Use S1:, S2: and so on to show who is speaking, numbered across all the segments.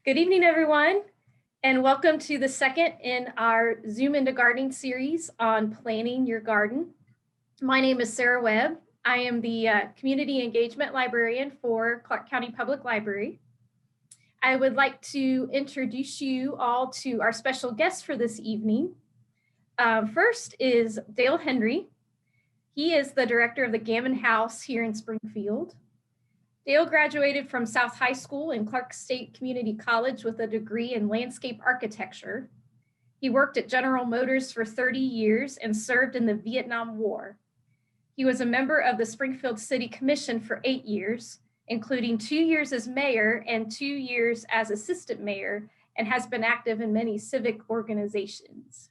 S1: Good evening, everyone, and welcome to the second in our Zoom into Gardening series on planning your garden. My name is Sarah Webb. I am the Community Engagement Librarian for Clark County Public Library. I would like to introduce you all to our special guest for this evening. First is Dale Henry. He is the director of the Gammon House here in Springfield. Dale graduated from South High School and Clark State Community College with a degree in landscape architecture. He worked at General Motors for 30 years and served in the Vietnam War. He was a member of the Springfield City Commission for 8 years, including 2 years as mayor and 2 years as assistant mayor, and has been active in many civic organizations.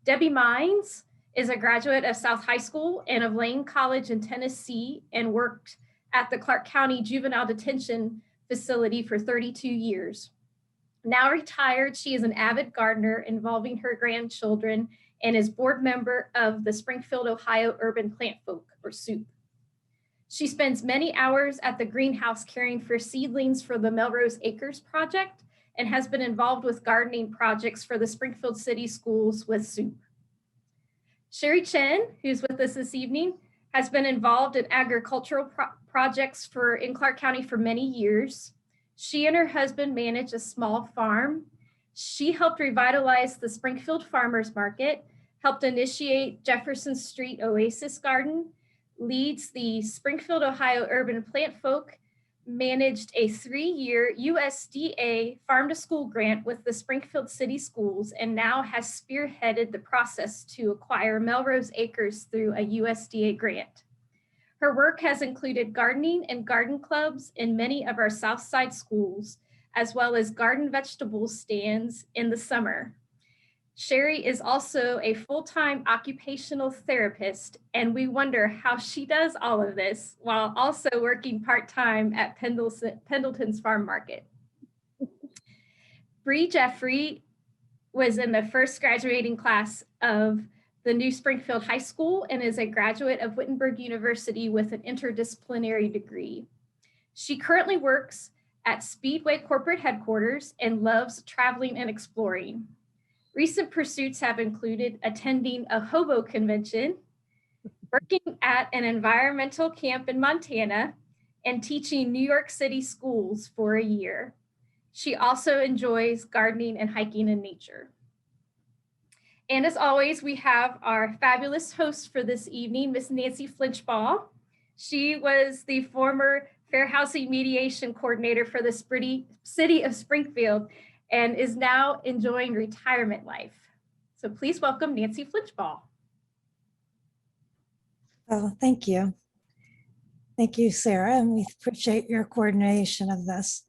S1: Debbie Mines is a graduate of South High School and of Lane College in Tennessee and worked at the Clark County Juvenile Detention Facility for 32 years. Now retired, she is an avid gardener involving her grandchildren and is board member of the Springfield Ohio Urban Plantfolk, or SOUP. She spends many hours at the greenhouse caring for seedlings for the Melrose Acres project and has been involved with gardening projects for the Springfield City Schools with SOUP. Sherry Chen, who's with us this evening, has been involved in agricultural projects in Clark County for many years. She and her husband manage a small farm. She helped revitalize the Springfield Farmers Market, helped initiate Jefferson Street Oasis Garden, leads the Springfield Ohio Urban Plantfolk, managed a 3-year USDA Farm to School grant with the Springfield City Schools, and now has spearheaded the process to acquire Melrose Acres through a USDA grant. Her work has included gardening and garden clubs in many of our South Side schools, as well as garden vegetable stands in the summer. Sherry is also a full-time occupational therapist, and we wonder how she does all of this while also working part-time at Pendleton's Farm Market. Bree Jeffrey was in the first graduating class of the new Springfield High School and is a graduate of Wittenberg University with an interdisciplinary degree. She currently works at Speedway corporate headquarters and loves traveling and exploring. Recent pursuits have included attending a hobo convention, working at an environmental camp in Montana, and teaching New York City schools for a year. She also enjoys gardening and hiking in nature. And as always, we have our fabulous host for this evening, Miss Nancy Flinchbaugh. She was the former Fair Housing Mediation Coordinator for the City of Springfield and is now enjoying retirement life. So please welcome Nancy Flinchbaugh.
S2: Oh, thank you. Thank you, Sarah, and we appreciate your coordination of this.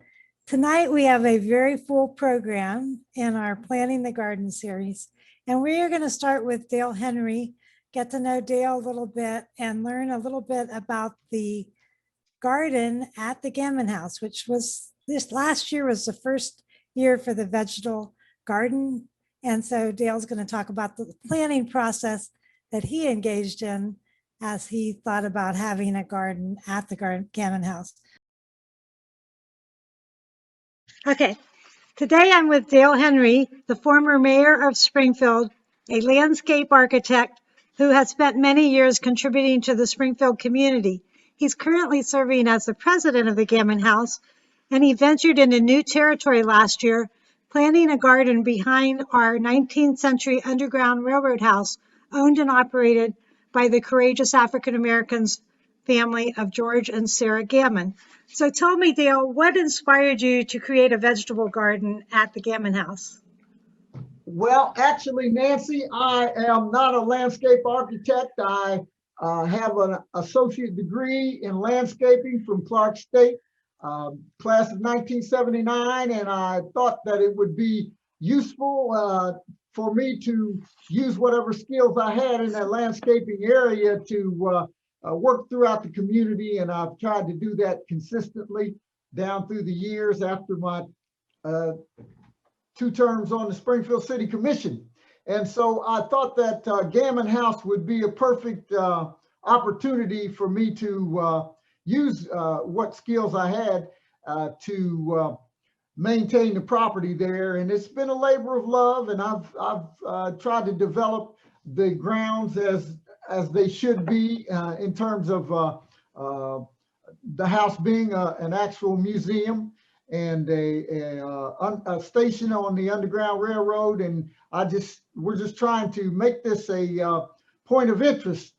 S2: Tonight, we have a very full program in our Planning the Garden series, and we are going to start with Dale Henry, get to know Dale a little bit and learn a little bit about the garden at the Gammon House, which was this last year was the first year for the vegetable garden. And so Dale's going to talk about the planning process that he engaged in as he thought about having a garden at the Gammon House. Okay, today I'm with Dale Henry, the former mayor of Springfield, a landscape architect who has spent many years contributing to the Springfield community. He's currently serving as the president of the Gammon House, and he ventured into new territory last year, planting a garden behind our 19th century Underground Railroad house, owned and operated by the courageous African Americans family of George and Sarah Gammon. So tell me, Dale, what inspired you to create a vegetable garden at the Gammon House?
S3: Well, actually, Nancy, I am not a landscape architect. I have an associate degree in landscaping from Clark State, class of 1979, and I thought that it would be useful for me to use whatever skills I had in that landscaping area to work throughout the community, and I've tried to do that consistently down through the years after my 2 terms on the Springfield City Commission. And so I thought that Gammon House would be a perfect opportunity for me to use what skills I had to maintain the property there, and it's been a labor of love. And I've tried to develop the grounds as they should be in terms of the house being an actual museum and a station on the Underground Railroad. And we're just trying to make this a point of interest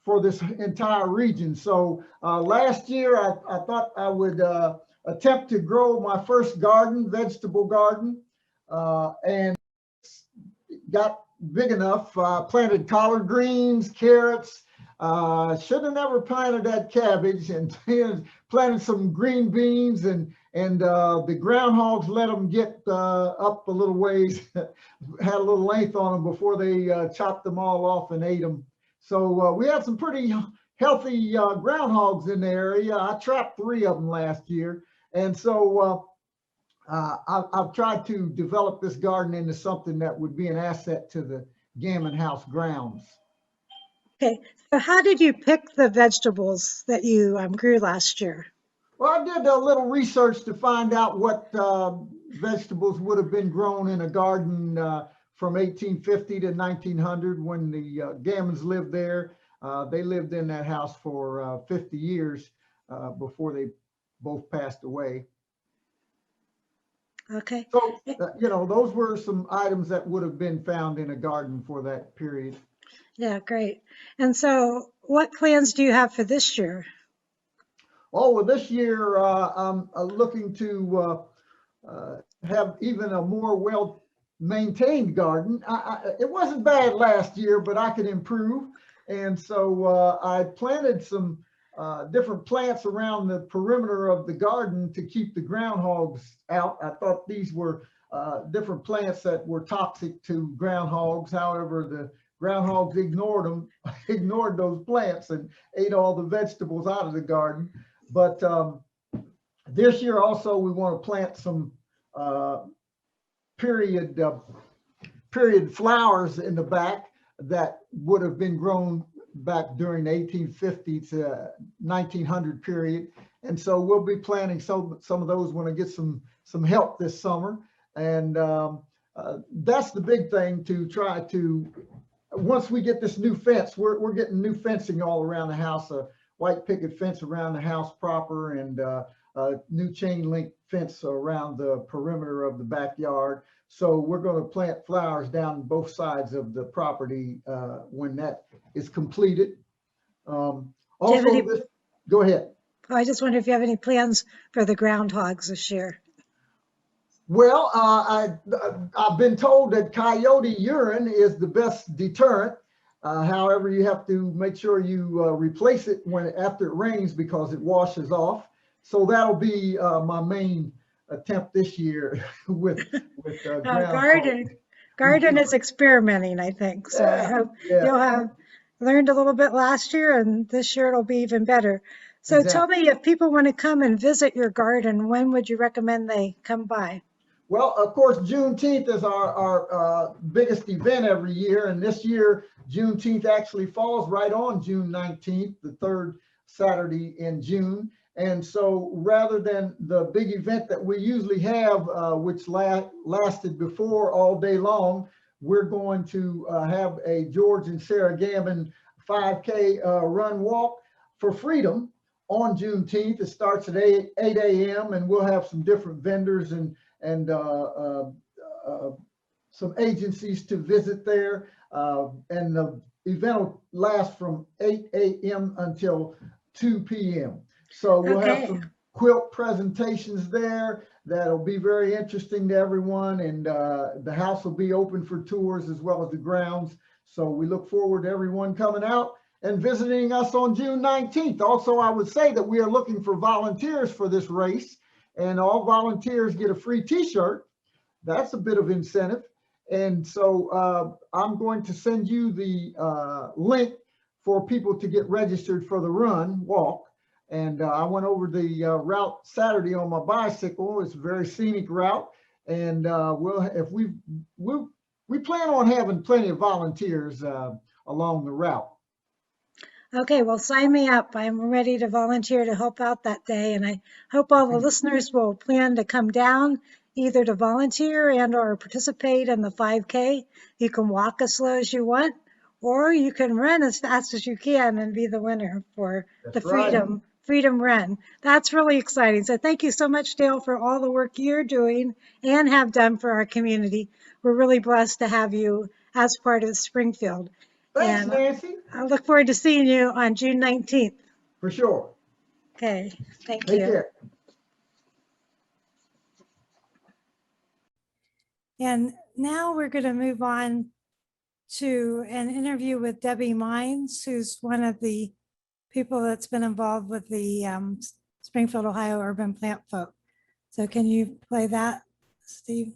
S3: for this entire region. So last year, I thought I would attempt to grow my first garden, vegetable garden, and got big enough. Planted collard greens, carrots. Should have never planted that cabbage, and planted some green beans, and the groundhogs let them get up a little ways, had a little length on them before they chopped them all off and ate them. So we had some pretty healthy groundhogs in the area. I trapped 3 of them last year. And so I've tried to develop this garden into something that would be an asset to the Gammon House grounds.
S2: Okay, so how did you pick the vegetables that you grew last year?
S3: Well, I did a little research to find out what vegetables would have been grown in a garden from 1850 to 1900 when the Gammons lived there. They lived in that house for 50 years before they both passed away.
S2: Okay.
S3: So, those were some items that would have been found in a garden for that period.
S2: Yeah, great. And so what plans do you have for this year?
S3: Oh, well, this year I'm looking to have even a more well-maintained garden. It wasn't bad last year, but I could improve. And so I planted some different plants around the perimeter of the garden to keep the groundhogs out. I thought these were different plants that were toxic to groundhogs. However, the groundhogs ignored those plants and ate all the vegetables out of the garden. But this year also we want to plant some period flowers in the back that would have been grown back during the 1850 to 1900 period. And so we'll be planting some of those when I get some help this summer. And that's the big thing, to try to, once we get this new fence, we're getting new fencing all around the house, a white picket fence around the house proper, and a new chain link fence around the perimeter of the backyard. So we're going to plant flowers down both sides of the property when that is completed. Go ahead.
S2: I just wonder if you have any plans for the groundhogs this year.
S3: Well, I've been told that coyote urine is the best deterrent. However, you have to make sure you replace it after it rains, because it washes off. So that'll be my main attempt this year with
S2: Garden is experimenting, I think. So I hope you'll have learned a little bit last year, and this year it'll be even better. So Tell me, if people want to come and visit your garden, when would you recommend they come by?
S3: Well, of course, Juneteenth is our biggest event every year. And this year, Juneteenth actually falls right on June 19th, the 3rd Saturday in June. And so rather than the big event that we usually have, which lasted before all day long, we're going to have a George and Sarah Gammon 5K run walk for freedom on Juneteenth. It starts at 8 a.m. and we'll have some different vendors and some agencies to visit there. And the event will last from 8 a.m. until 2 p.m. So we'll have some quilt presentations there that'll be very interesting to everyone. And the house will be open for tours as well as the grounds. So we look forward to everyone coming out and visiting us on June 19th. Also, I would say that we are looking for volunteers for this race, and all volunteers get a free t-shirt. That's a bit of incentive. And so I'm going to send you the link for people to get registered for the walk. And I went over the route Saturday on my bicycle. It's a very scenic route. And we plan on having plenty of volunteers along the route.
S2: Okay, well, sign me up. I'm ready to volunteer to help out that day. And I hope all the listeners will plan to come down either to volunteer and or participate in the 5K. You can walk as slow as you want, or you can run as fast as you can and be the winner for the
S3: That's right.
S2: Freedom Run. That's really exciting. So thank you so much, Dale, for all the work you're doing and have done for our community. We're really blessed to have you as part of Springfield.
S3: Thanks,
S2: And
S3: Nancy.
S2: I look forward to seeing you on June 19th.
S3: For sure.
S2: Okay, thank
S3: Take
S2: you.
S3: care.
S2: And now we're going to move on to an interview with Debbie Mines, who's one of the people that's been involved with the Springfield, Ohio Urban Plantfolk. So can you play that, Steve?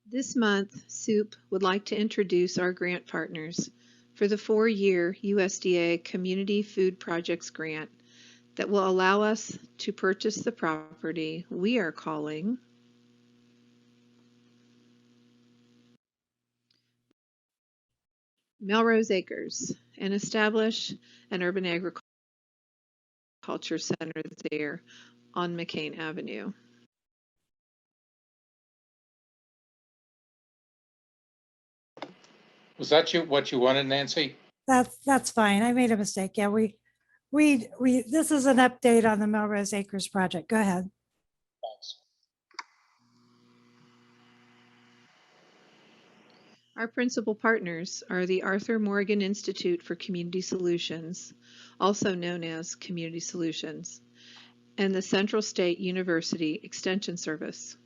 S4: This month, SOUP would like to introduce our grant partners for the 4-year USDA Community Food Projects Grant that will allow us to purchase the property we are calling Melrose Acres and establish an urban agriculture center there on McCain Avenue.
S5: Was that what you wanted, Nancy?
S2: That's fine. I made a mistake. Yeah, this is an update on the Melrose Acres project. Go ahead.
S5: Thanks.
S4: Our principal partners are the Arthur Morgan Institute for Community Solutions, also known as Community Solutions, and the Central State University Extension Service.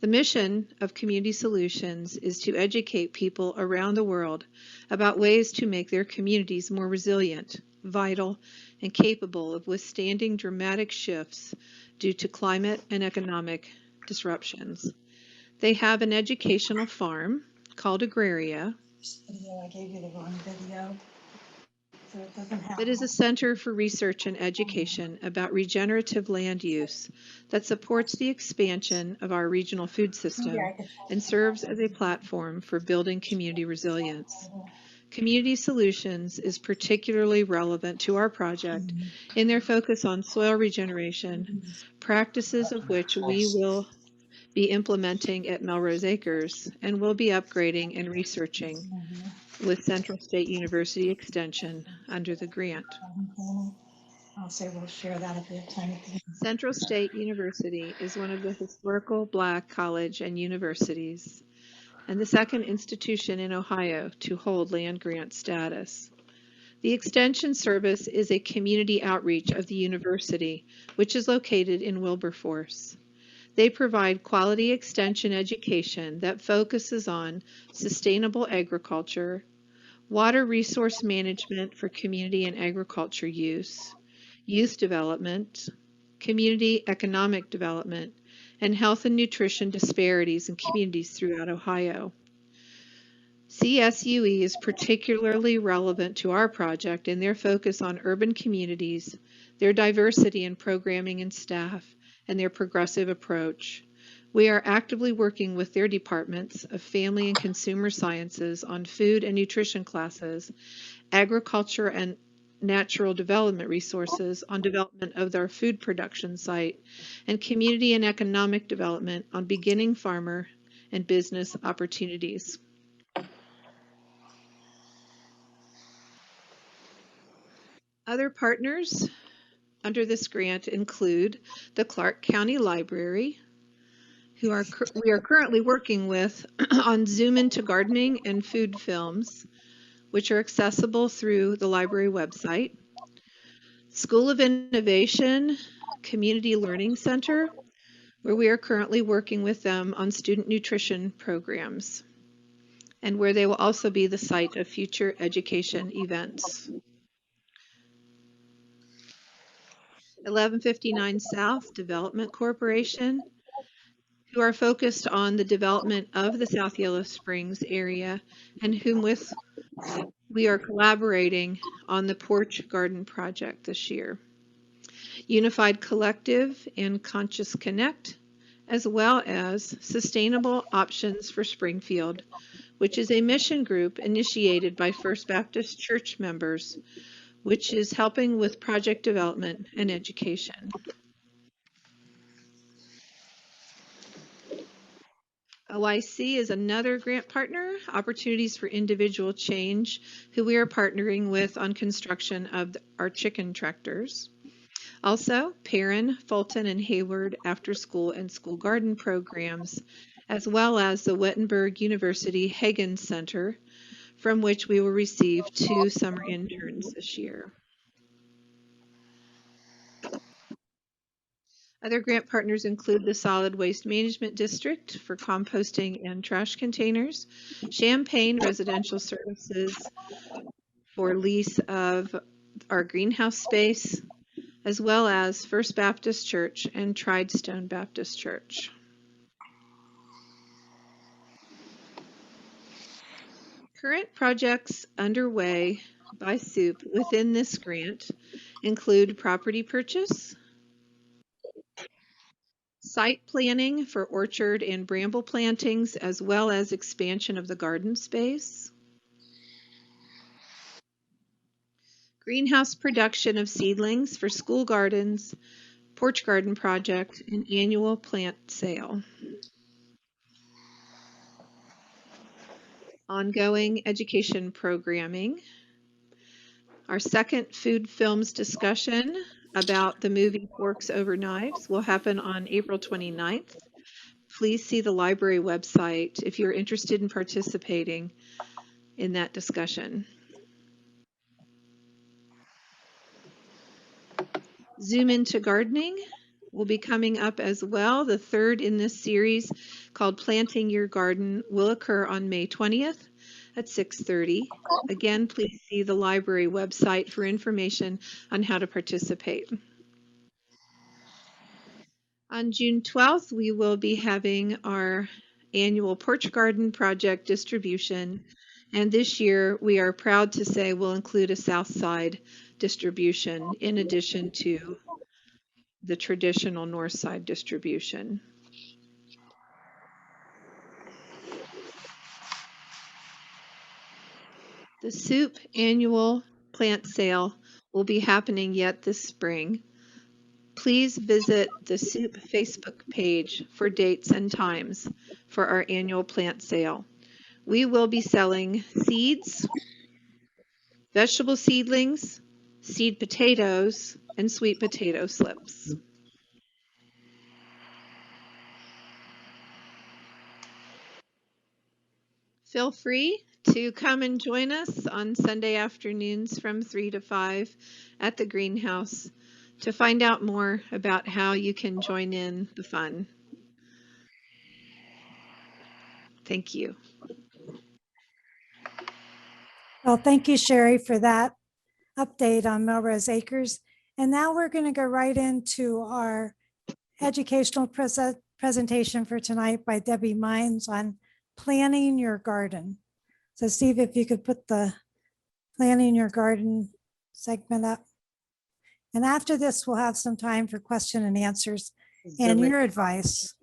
S4: The mission of Community Solutions is to educate people around the world about ways to make their communities more resilient, vital, and capable of withstanding dramatic shifts due to climate and economic disruptions. They have an educational farm called Agraria
S2: I gave you the wrong video. So it doesn't have
S4: that is a center for research and education about regenerative land use that supports the expansion of our regional food system and serves as a platform for building community resilience. Community Solutions is particularly relevant to our project in their focus on soil regeneration, practices of which we will be implementing at Melrose Acres and will be upgrading and researching with Central State University Extension under the grant.
S2: I'll say we'll share that at the time.
S4: Central State University is one of the historical Black college and universities and the second institution in Ohio to hold land grant status. The Extension Service is a community outreach of the university, which is located in Wilberforce. They provide quality extension education that focuses on sustainable agriculture, water resource management for community and agriculture use, youth development, community economic development, and health and nutrition disparities in communities throughout Ohio. CSUE is particularly relevant to our project in their focus on urban communities, their diversity in programming and staff, and their progressive approach. We are actively working with their departments of Family and Consumer Sciences on food and nutrition classes, agriculture and natural development resources on development of their food production site, and community and economic development on beginning farmer and business opportunities. Other partners under this grant include the Clark County Library, who we are currently working with on Zoom into gardening and food films, which are accessible through the library website. School of Innovation Community Learning Center, where we are currently working with them on student nutrition programs, and where they will also be the site of future education events. 1159 South Development Corporation, who are focused on the development of the South Yellow Springs area and whom with we are collaborating on the Porch Garden project this year. Unified Collective and Conscious Connect, as well as Sustainable Options for Springfield, which is a mission group initiated by First Baptist Church members, which is helping with project development and education. OIC is another grant partner, Opportunities for Individual Change, who we are partnering with on construction of our chicken tractors. Also, Perrin, Fulton, and Hayward after school and school garden programs, as well as the Wittenberg University Hagen Center, from which we will receive 2 summer interns this year. Other grant partners include the Solid Waste Management District for composting and trash containers, Champaign Residential Services for lease of our greenhouse space, as well as First Baptist Church and Tridestone Baptist Church. Current projects underway by SOUP within this grant include property purchase, site planning for orchard and bramble plantings, as well as expansion of the garden space, greenhouse production of seedlings for school gardens, porch garden project, and annual plant sale. Ongoing education programming. Our second food films discussion about the movie Forks Over Knives will happen on April 29th. Please see the library website if you're interested in participating in that discussion. Zoom into gardening will be coming up as well. The third in this series, called Planting Your Garden, will occur on May 20th at 6:30. Again, please see the library website for information on how to participate. On June 12th, we will be having our annual porch garden project distribution. And this year, we are proud to say we'll include a South Side distribution in addition to the traditional North Side distribution. The SOUP annual plant sale will be happening yet this spring. Please visit the SOUP Facebook page for dates and times for our annual plant sale. We will be selling seeds, vegetable seedlings, seed potatoes, and sweet potato slips. Feel free to come and join us on Sunday afternoons from 3 to 5 at the greenhouse to find out more about how you can join in the fun. Thank you.
S2: Well, thank you, Sherry, for that update on Melrose Acres. And now we're going to go right into our educational presentation for tonight by Debbie Mines on planning your garden. So Steve, if you could put the planning your garden segment up. And after this, we'll have some time for question and answers and your advice.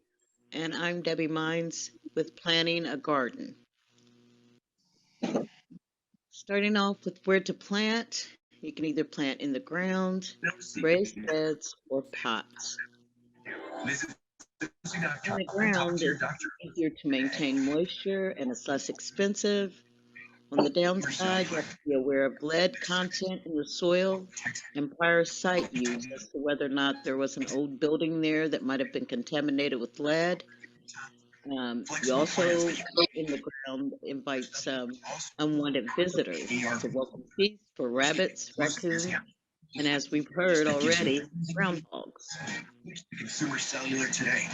S6: And I'm Debbie Mines with Planning a Garden. Starting off with where to plant, you can either plant in the ground, raised beds, or pots. In the ground, it's easier to maintain moisture and it's less expensive. On the downside, you have to be aware of lead content in the soil and prior site use as to whether or not there was an old building there that might have been contaminated with lead. You also, in the ground, invite some unwanted visitors to welcome feast for rabbits, raccoons, and as we've heard already, groundhogs.
S7: Consumer cellular today.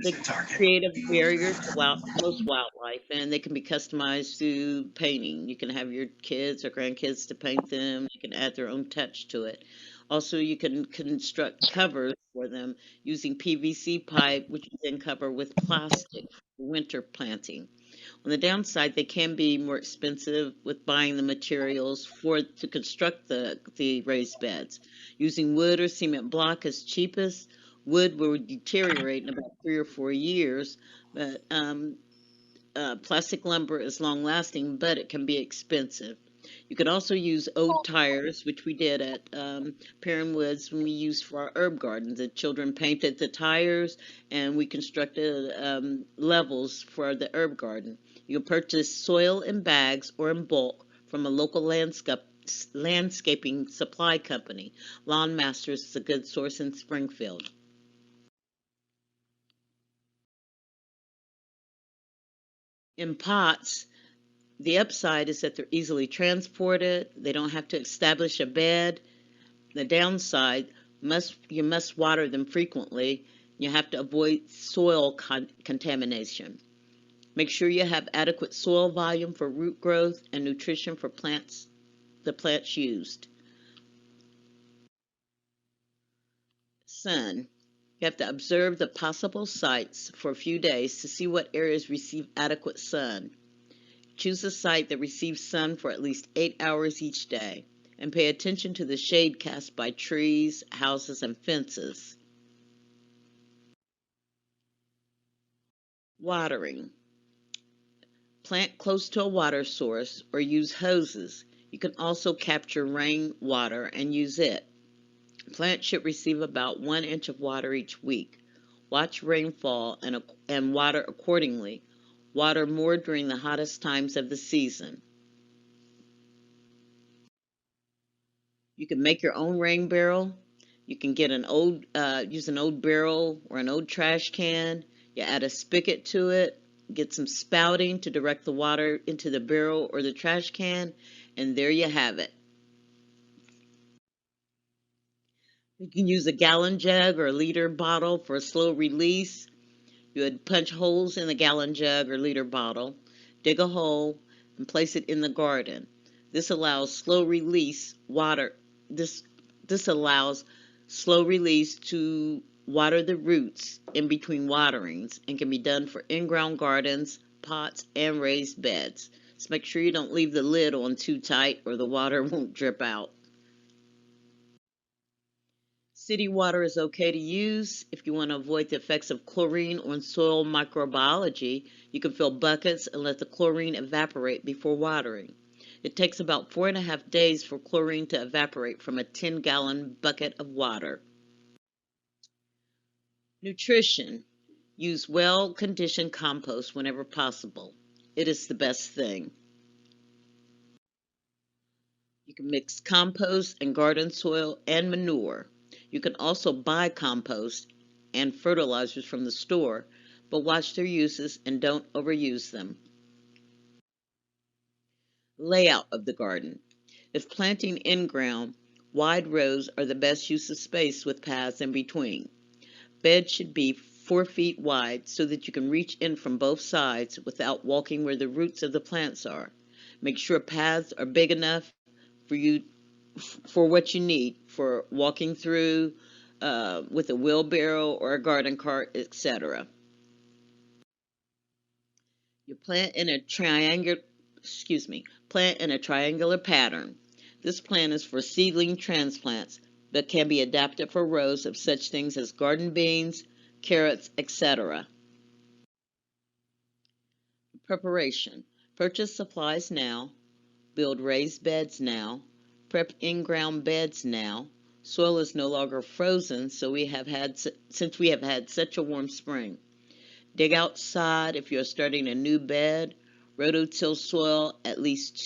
S6: They create a barrier to most wildlife, and they can be customized through painting. You can have your kids or grandkids to paint them. You can add their own touch to it. Also, you can construct covers for them using PVC pipe, which you then cover with plastic for winter planting. On the downside, they can be more expensive with buying the materials to construct the raised beds. Using wood or cement block is cheapest. Wood will deteriorate in about 3 or 4 years, but Plastic lumber is long lasting, but it can be expensive. You can also use old tires, which we did at Perrin Woods when we used for our herb garden. The children painted the tires and we constructed levels for the herb garden. You can purchase soil in bags or in bulk from a local landscaping supply company. Lawn Masters is a good source in Springfield. In pots, the upside is that they're easily transported. They don't have to establish a bed. The downside, you must water them frequently. You have to avoid soil contamination. Make sure you have adequate soil volume for root growth and nutrition for the plants used. Sun. You have to observe the possible sites for a few days to see what areas receive adequate sun. Choose a site that receives sun for at least 8 hours each day, and pay attention to the shade cast by trees, houses, and fences. Watering. Plant close to a water source or use hoses. You can also capture rain water and use it. Plants should receive about 1 inch of water each week. Watch rainfall and water accordingly. Water more during the hottest times of the season. You can make your own rain barrel. You can get use an old barrel or an old trash can. You add a spigot to it, get some spouting to direct the water into the barrel or the trash can, and there you have it. You can use a gallon jug or a liter bottle for a slow release. You would punch holes in the gallon jug or liter bottle, dig a hole, and place it in the garden. This allows slow release water. This allows slow release to water the roots in between waterings and can be done for in-ground gardens, pots, and raised beds. So make sure you don't leave the lid on too tight or the water won't drip out. City water is okay to use. If you want to avoid the effects of chlorine on soil microbiology, you can fill buckets and let the chlorine evaporate before watering. It takes about 4.5 days for chlorine to evaporate from a 10-gallon bucket of water. Nutrition. Use well-conditioned compost whenever possible. It is the best thing. You can mix compost and garden soil and manure. You can also buy compost and fertilizers from the store, but watch their uses and don't overuse them. Layout of the garden. If planting in-ground, wide rows are the best use of space with paths in between. Beds should be 4 feet wide so that you can reach in from both sides without walking where the roots of the plants are. Make sure paths are big enough for what you need for walking through with a wheelbarrow or a garden cart, etc. You plant in a triangular pattern. This plan is for seedling transplants, but can be adapted for rows of such things as garden beans, carrots, etc. Preparation. Purchase supplies now. Build raised beds now. Prep in-ground beds now. Soil is no longer frozen, since we have had such a warm spring. Dig outside if you're starting a new bed. Rototill soil at least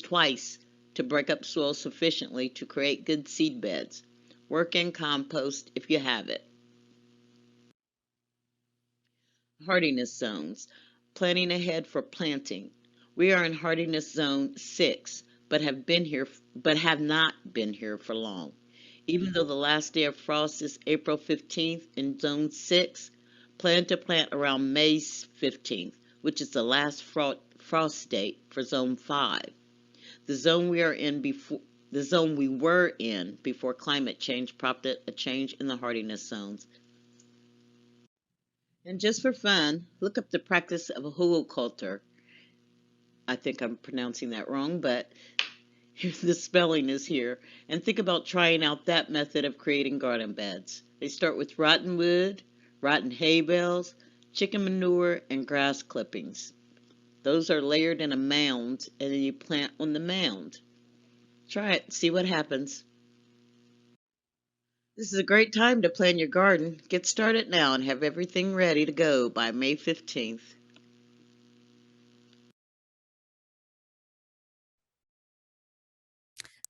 S6: twice to break up soil sufficiently to create good seed beds. Work in compost if you have it. Hardiness zones. Planning ahead for planting. We are in Hardiness Zone 6, but have not been here for long. Even though the last day of frost is April 15th in Zone 6, plan to plant around May 15th, which is the last frost date for Zone 5. The zone we were in before climate change prompted a change in the hardiness zones. And just for fun, look up the practice of horticulture. I think I'm pronouncing that wrong, but the spelling is here. And think about trying out that method of creating garden beds. They start with rotten wood, rotten hay bales, chicken manure, and grass clippings. Those are layered in a mound, and then you plant on the mound. Try it, see what happens. This is a great time to plan your garden. Get started now and have everything ready to go by May 15th.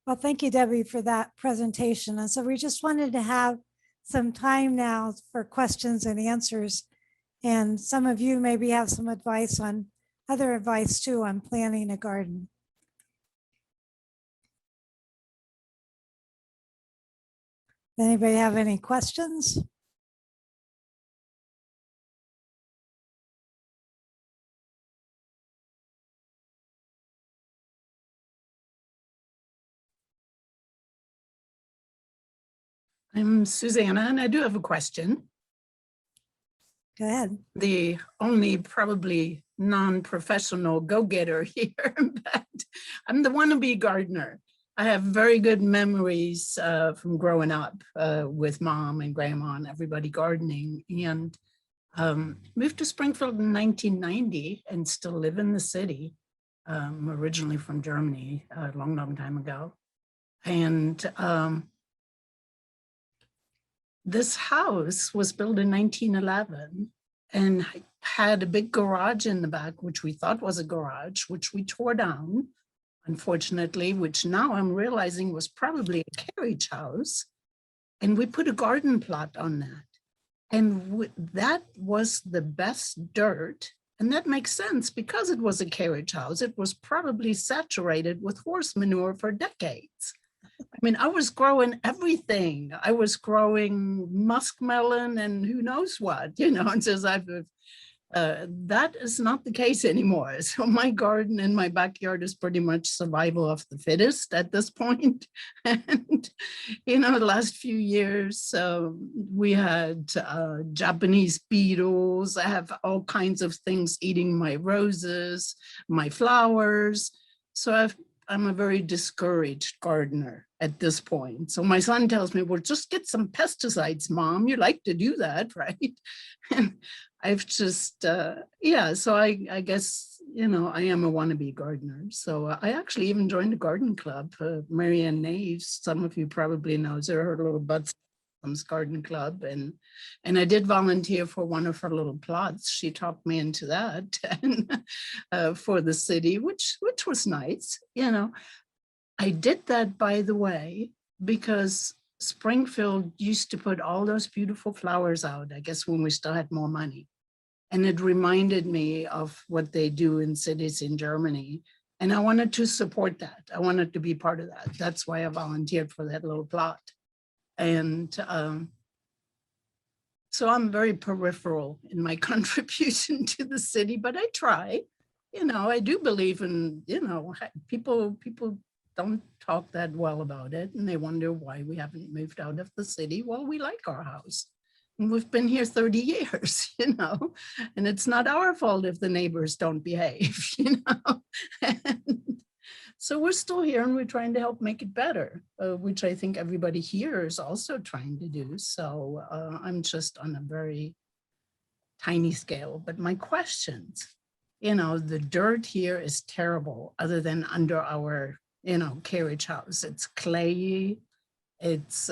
S2: Well, thank you, Debbie, for that presentation. And so we just wanted to have some time now for questions and answers. And some of you maybe have some advice on other advice too on planting a garden. Anybody have any questions?
S8: I'm Susanna, and I do have a question.
S2: Go ahead.
S8: The only probably non-professional go-getter here, but I'm the wannabe gardener. I have very good memories from growing up with mom and grandma and everybody gardening, and moved to Springfield in 1990 and still live in the city. Originally from Germany a long, long time ago. And this house was built in 1911 and had a big garage in the back, which we thought was a garage, which we tore down, unfortunately, which now I'm realizing was probably a carriage house. And we put a garden plot on that. And that was the best dirt. And that makes sense because it was a carriage house. It was probably saturated with horse manure for decades. I mean, I was growing everything. I was growing muskmelon and who knows what, you know, and says that is not the case anymore. So my garden in my backyard is pretty much survival of the fittest at this point. And, you know, the last few years, we had Japanese beetles. I have all kinds of things eating my roses, my flowers. So I'm a very discouraged gardener at this point. So my son tells me, well, just get some pesticides, Mom. You like to do that, right? And I've just, yeah, so I guess, you know, I am a wannabe gardener. So I actually even joined a garden club, Marianne Naves, some of you probably know her little Butts Garden Club. And I did volunteer for one of her little plots. She talked me into that and, for the city, which was nice, you know. I did that, by the way, because Springfield used to put all those beautiful flowers out, I guess when we still had more money. And it reminded me of what they do in cities in Germany. And I wanted to support that. I wanted to be part of that. That's why I volunteered for that little plot. And so I'm very peripheral in my contribution to the city, but I try. You know, I do believe in, you know, people don't talk that well about it, and they wonder why we haven't moved out of the city. Well, we like our house. And we've been here 30 years, you know, and it's not our fault if the neighbors don't behave, you know. And so we're still here and we're trying to help make it better, which I think everybody here is also trying to do. So I'm just on a very tiny scale. But my questions, you know, the dirt here is terrible other than under our, you know, carriage house. It's clayey. It's,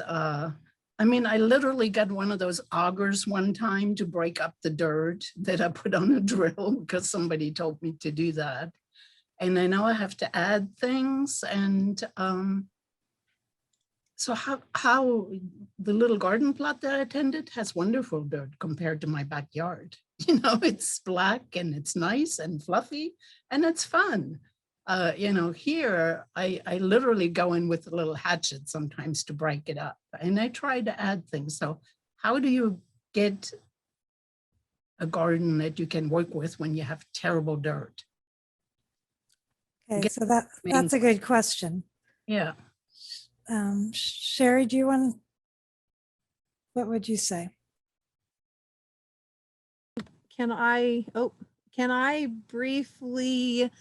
S8: I mean, I literally got one of those augers one time to break up the dirt that I put on a drill because somebody told me to do that. And I know I have to add things. And so how the little garden plot that I tended has wonderful dirt compared to my backyard. You know, it's black and it's nice and fluffy and it's fun. You know, here I literally go in with a little hatchet sometimes to break it up, and I try to add things. So how do you get a garden that you can work with when you have terrible dirt?
S2: Okay, so that's a good question.
S8: Yeah.
S2: Sherry, do you want, what would you say?
S9: Can I briefly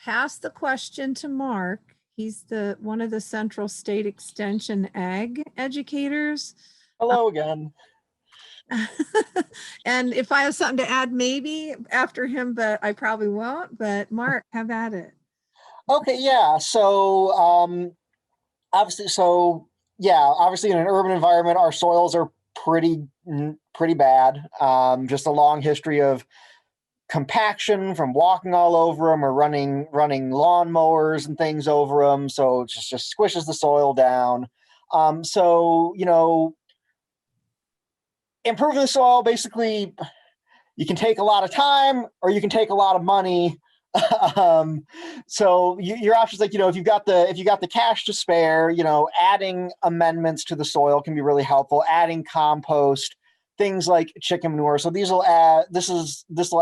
S9: pass the question to Mark? He's one of the Central State Extension Ag educators.
S10: Hello again.
S9: And if I have something to add, maybe after him, but I probably won't. But Mark, have at it.
S10: Okay, yeah. So obviously in an urban environment, our soils are pretty bad. Just a long history of compaction from walking all over them or running lawnmowers and things over them. So it just squishes the soil down. So, you know, improving the soil, basically, you can take a lot of time or you can take a lot of money. So your options, like, you know, if you got the cash to spare, you know, adding amendments to the soil can be really helpful. Adding compost, things like chicken manure. So this will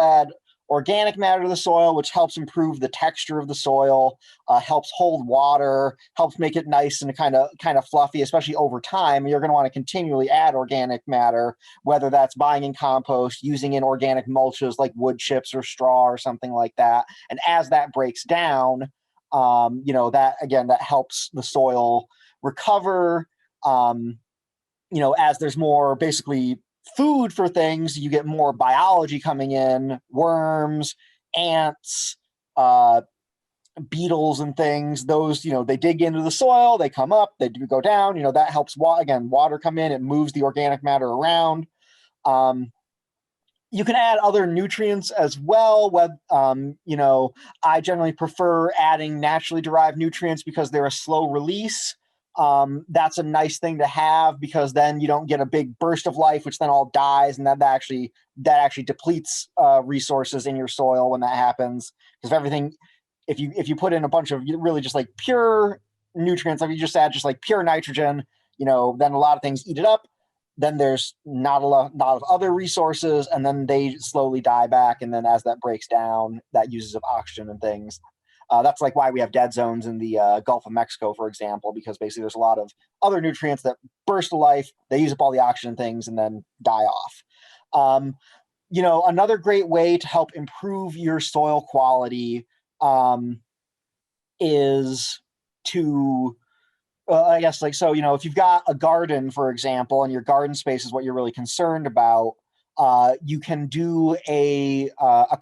S10: add organic matter to the soil, which helps improve the texture of the soil, helps hold water, helps make it nice and kind of fluffy, especially over time. You're going to want to continually add organic matter, whether that's buying in compost, using in organic mulches like wood chips or straw or something like that. And as that breaks down, you know, that helps the soil recover. You know, as there's more basically food for things, you get more biology coming in, worms, ants, beetles and things. Those, you know, they dig into the soil, they come up, they do go down, you know, that helps water come in, it moves the organic matter around. You can add other nutrients as well. You know, I generally prefer adding naturally derived nutrients because they're a slow release. That's a nice thing to have because then you don't get a big burst of life, which then all dies, and that actually depletes resources in your soil when that happens. Because everything, if you put in a bunch of really just like pure nutrients, like you just add just like pure nitrogen, you know, then a lot of things eat it up. Then there's not a lot of other resources, and then they slowly die back. And then as that breaks down, that uses up oxygen and things. That's like why we have dead zones in the Gulf of Mexico, for example, because basically there's a lot of other nutrients that burst to life. They use up all the oxygen things and then die off. You know, another great way to help improve your soil quality is to, I guess, like, so, you know, if you've got a garden, for example, and your garden space is what you're really concerned about, you can do a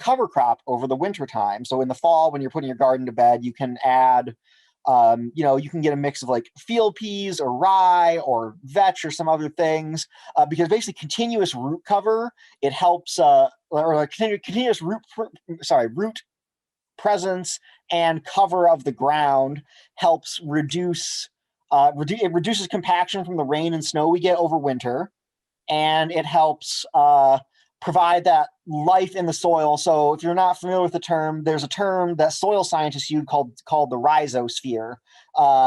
S10: cover crop over the winter time. So in the fall, when you're putting your garden to bed, you can add, you know, you can get a mix of like field peas or rye or vetch or some other things, because basically continuous root cover, it helps, or like continuous root presence and cover of the ground helps reduce, it reduces compaction from the rain and snow we get over winter. And it helps provide that life in the soil. So if you're not familiar with the term, there's a term that soil scientists use called the Rhizosphere,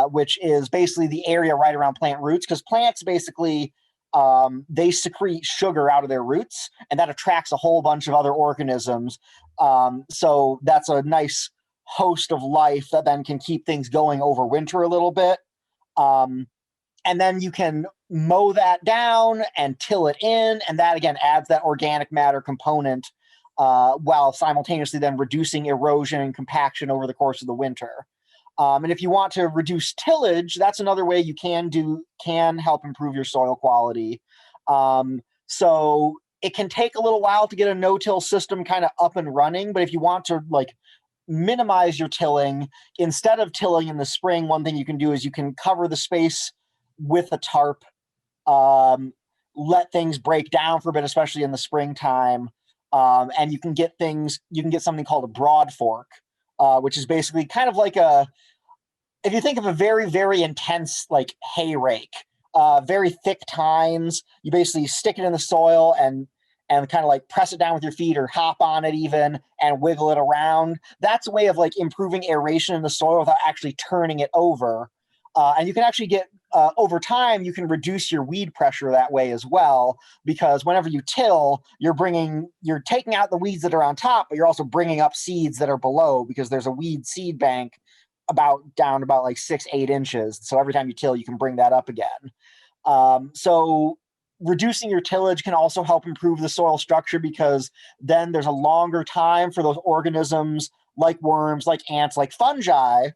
S10: which is basically the area right around plant roots, because plants basically, they secrete sugar out of their roots, and that attracts a whole bunch of other organisms. So that's a nice host of life that then can keep things going over winter a little bit. And then you can mow that down and till it in, and that again adds that organic matter component, while simultaneously then reducing erosion and compaction over the course of the winter. And if you want to reduce tillage, that's another way you can help improve your soil quality. So it can take a little while to get a no-till system kind of up and running, but if you want to like minimize your tilling, instead of tilling in the spring, one thing you can do is you can cover the space with a tarp, let things break down for a bit, especially in the springtime. And you can get something called a broad fork, which is basically kind of like if you think of a very, very intense like hay rake, very thick tines, you basically stick it in the soil and kind of like press it down with your feet or hop on it even and wiggle it around. That's a way of like improving aeration in the soil without actually turning it over. And you can actually get, over time, you can reduce your weed pressure that way as well, because whenever you till, you're taking out the weeds that are on top, but you're also bringing up seeds that are below, because there's a weed seed bank down about like 6-8 inches. So every time you till, you can bring that up again. So reducing your tillage can also help improve the soil structure, because then there's a longer time for those organisms like worms, like ants, like fungi,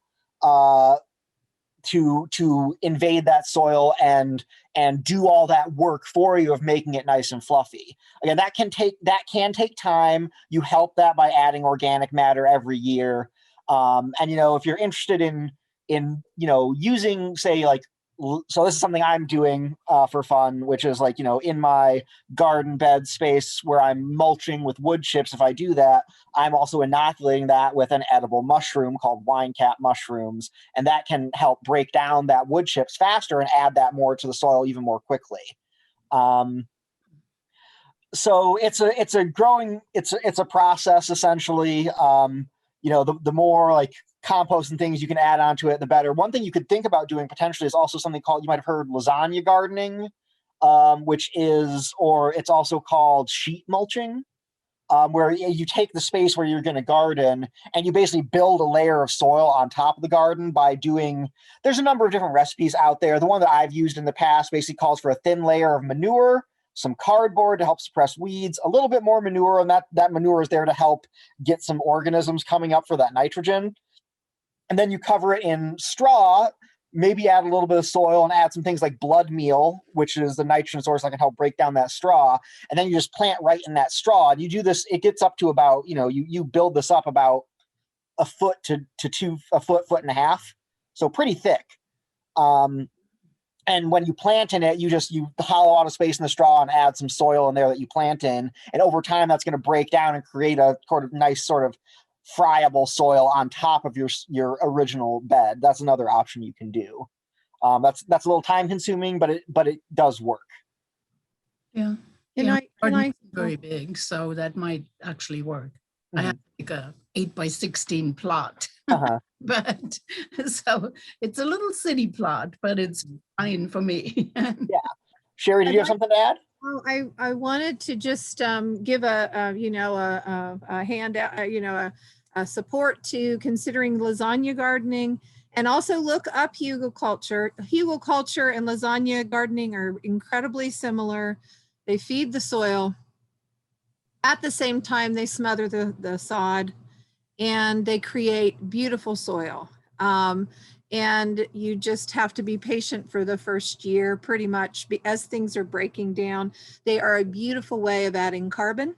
S10: to invade that soil and do all that work for you of making it nice and fluffy. Again, that can take time. You help that by adding organic matter every year. And if you're interested in using, say, like, so this is something I'm doing for fun, which is like, in my garden bed space where I'm mulching with wood chips. If I do that, I'm also inoculating that with an edible mushroom called wine cap mushrooms. And that can help break down that wood chips faster and add that more to the soil even more quickly. So it's a process essentially. The more like compost and things you can add onto it, the better. One thing you could think about doing potentially is also something called, you might have heard, lasagna gardening, it's also called sheet mulching, where you take the space where you're going to garden and you basically build a layer of soil on top of the garden by there's a number of different recipes out there. The one that I've used in the past basically calls for a thin layer of manure, some cardboard to help suppress weeds, a little bit more manure, and that manure is there to help get some organisms coming up for that nitrogen. And then you cover it in straw, maybe add a little bit of soil and add some things like blood meal, which is the nitrogen source that can help break down that straw. And then you just plant right in that straw. And you do this, it gets up to about, you build this up about a foot to a foot and a half. So pretty thick. And when you plant in it, you hollow out a space in the straw and add some soil in there that you plant in. And over time, that's going to break down and create a sort of nice sort of friable soil on top of your original bed. That's another option you can do. That's a little time consuming, but it does work.
S8: Yeah.
S9: Can I-
S8: Garden's very big, so that might actually work. I have like a 8x16 plot, but so it's a little city plot, but it's fine for me.
S10: Yeah. Sherry, did you have something to add?
S9: Well, I wanted to just give a handout, a support to considering lasagna gardening, and also look up hugelculture. Hugelculture and lasagna gardening are incredibly similar. They feed the soil. At the same time, they smother the sod, and they create beautiful soil. And you just have to be patient for the first year, pretty much, as things are breaking down. They are a beautiful way of adding carbon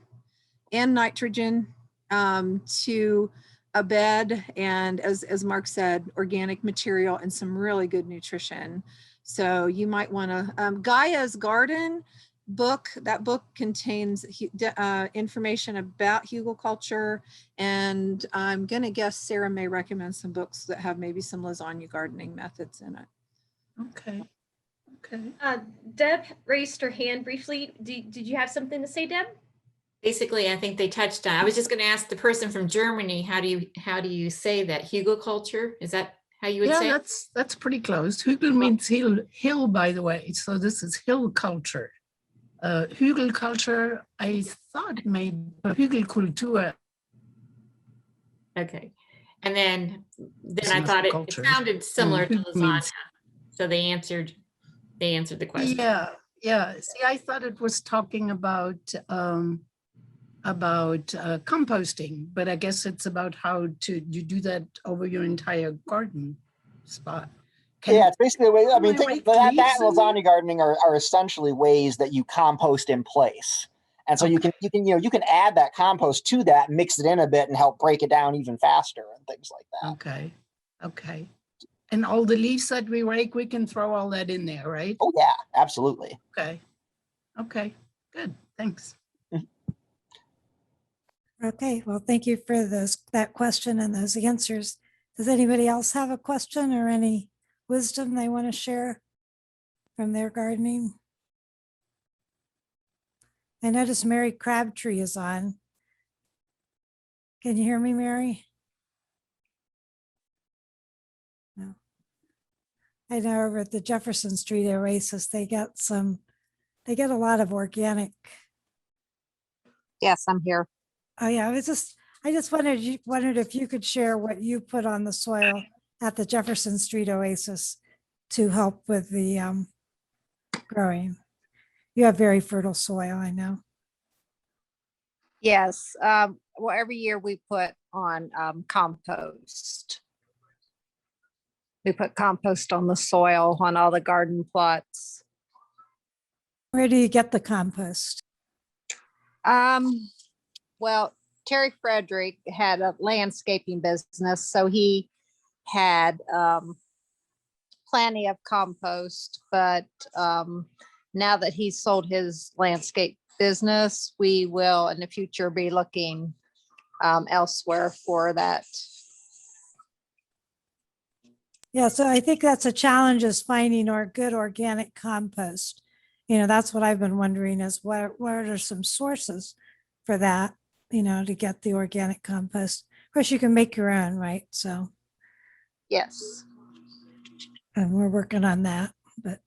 S9: and nitrogen to a bed, and as Mark said, organic material and some really good nutrition. So you might want to, Gaia's Garden book, that book contains information about hugelculture, and I'm going to guess Sarah may recommend some books that have maybe some lasagna gardening methods in it.
S8: Okay.
S1: Deb raised her hand briefly. Did you have something to say, Deb?
S11: Basically, I think they touched on. I was just going to ask the person from Germany, how do you say that? Hugelculture? Is that how you would say?
S8: Yeah, that's pretty close. Hügel means hill, by the way. So this is hill culture. Hügelculture, I thought maybe Hügelkultur.
S11: Okay, and then I thought it sounded similar to lasagna. So they answered the question.
S8: Yeah. See, I thought it was talking about composting, but I guess it's about how you do that over your entire garden spot.
S10: It's basically a way. I mean, think that and lasagna gardening are essentially ways that you compost in place, and so you can add that compost to that, mix it in a bit, and help break it down even faster and things like that.
S8: Okay. And all the leaves that we rake, we can throw all that in there, right?
S10: Oh yeah, absolutely.
S8: Okay. Good. Thanks.
S2: Okay, well, thank you for that question and those answers. Does anybody else have a question or any wisdom they want to share from their gardening? I noticed Mary Crabtree is on. Can you hear me, Mary? No. I know over at the Jefferson Street Oasis, they get a lot of organic.
S12: Yes, I'm here.
S2: Oh yeah, I just wondered if you could share what you put on the soil at the Jefferson Street Oasis to help with the growing. You have very fertile soil, I know.
S12: Yes. Well, every year we put on compost. We put compost on the soil on all the garden plots.
S2: Where do you get the compost?
S12: Well, Terry Frederick had a landscaping business, so he had plenty of compost, but now that he's sold his landscape business, we will in the future be looking elsewhere for that.
S2: Yeah, so I think that's a challenge, is finding our good organic compost. You know, that's what I've been wondering, is what are some sources for that, you know, to get the organic compost. Of course, you can make your own, right? So,
S12: Yes.
S2: and we're working on that, but.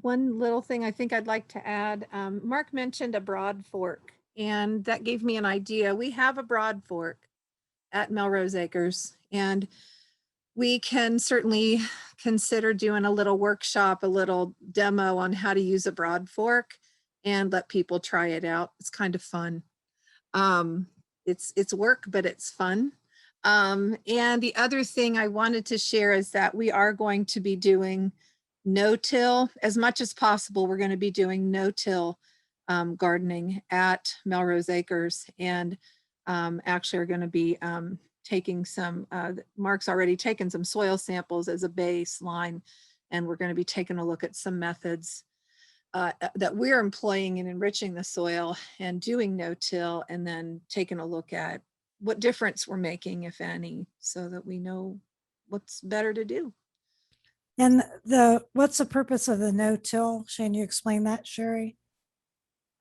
S9: One little thing I think I'd like to add, Mark mentioned a broad fork, and that gave me an idea. We have a broad fork at Melrose Acres, and we can certainly consider doing a little workshop, a little demo on how to use a broad fork and let people try it out. It's kind of fun. It's work, but it's fun. And the other thing I wanted to share is that we are going to be doing no-till as much as possible. We're going to be doing no-till gardening at Melrose Acres, and actually are going to be taking some, Mark's already taken some soil samples as a baseline, and we're going to be taking a look at some methods that we're employing in enriching the soil and doing no-till, and then taking a look at what difference we're making, if any, so that we know what's better to do.
S2: And what's the purpose of the no-till? Shane, you explain that, Sherry?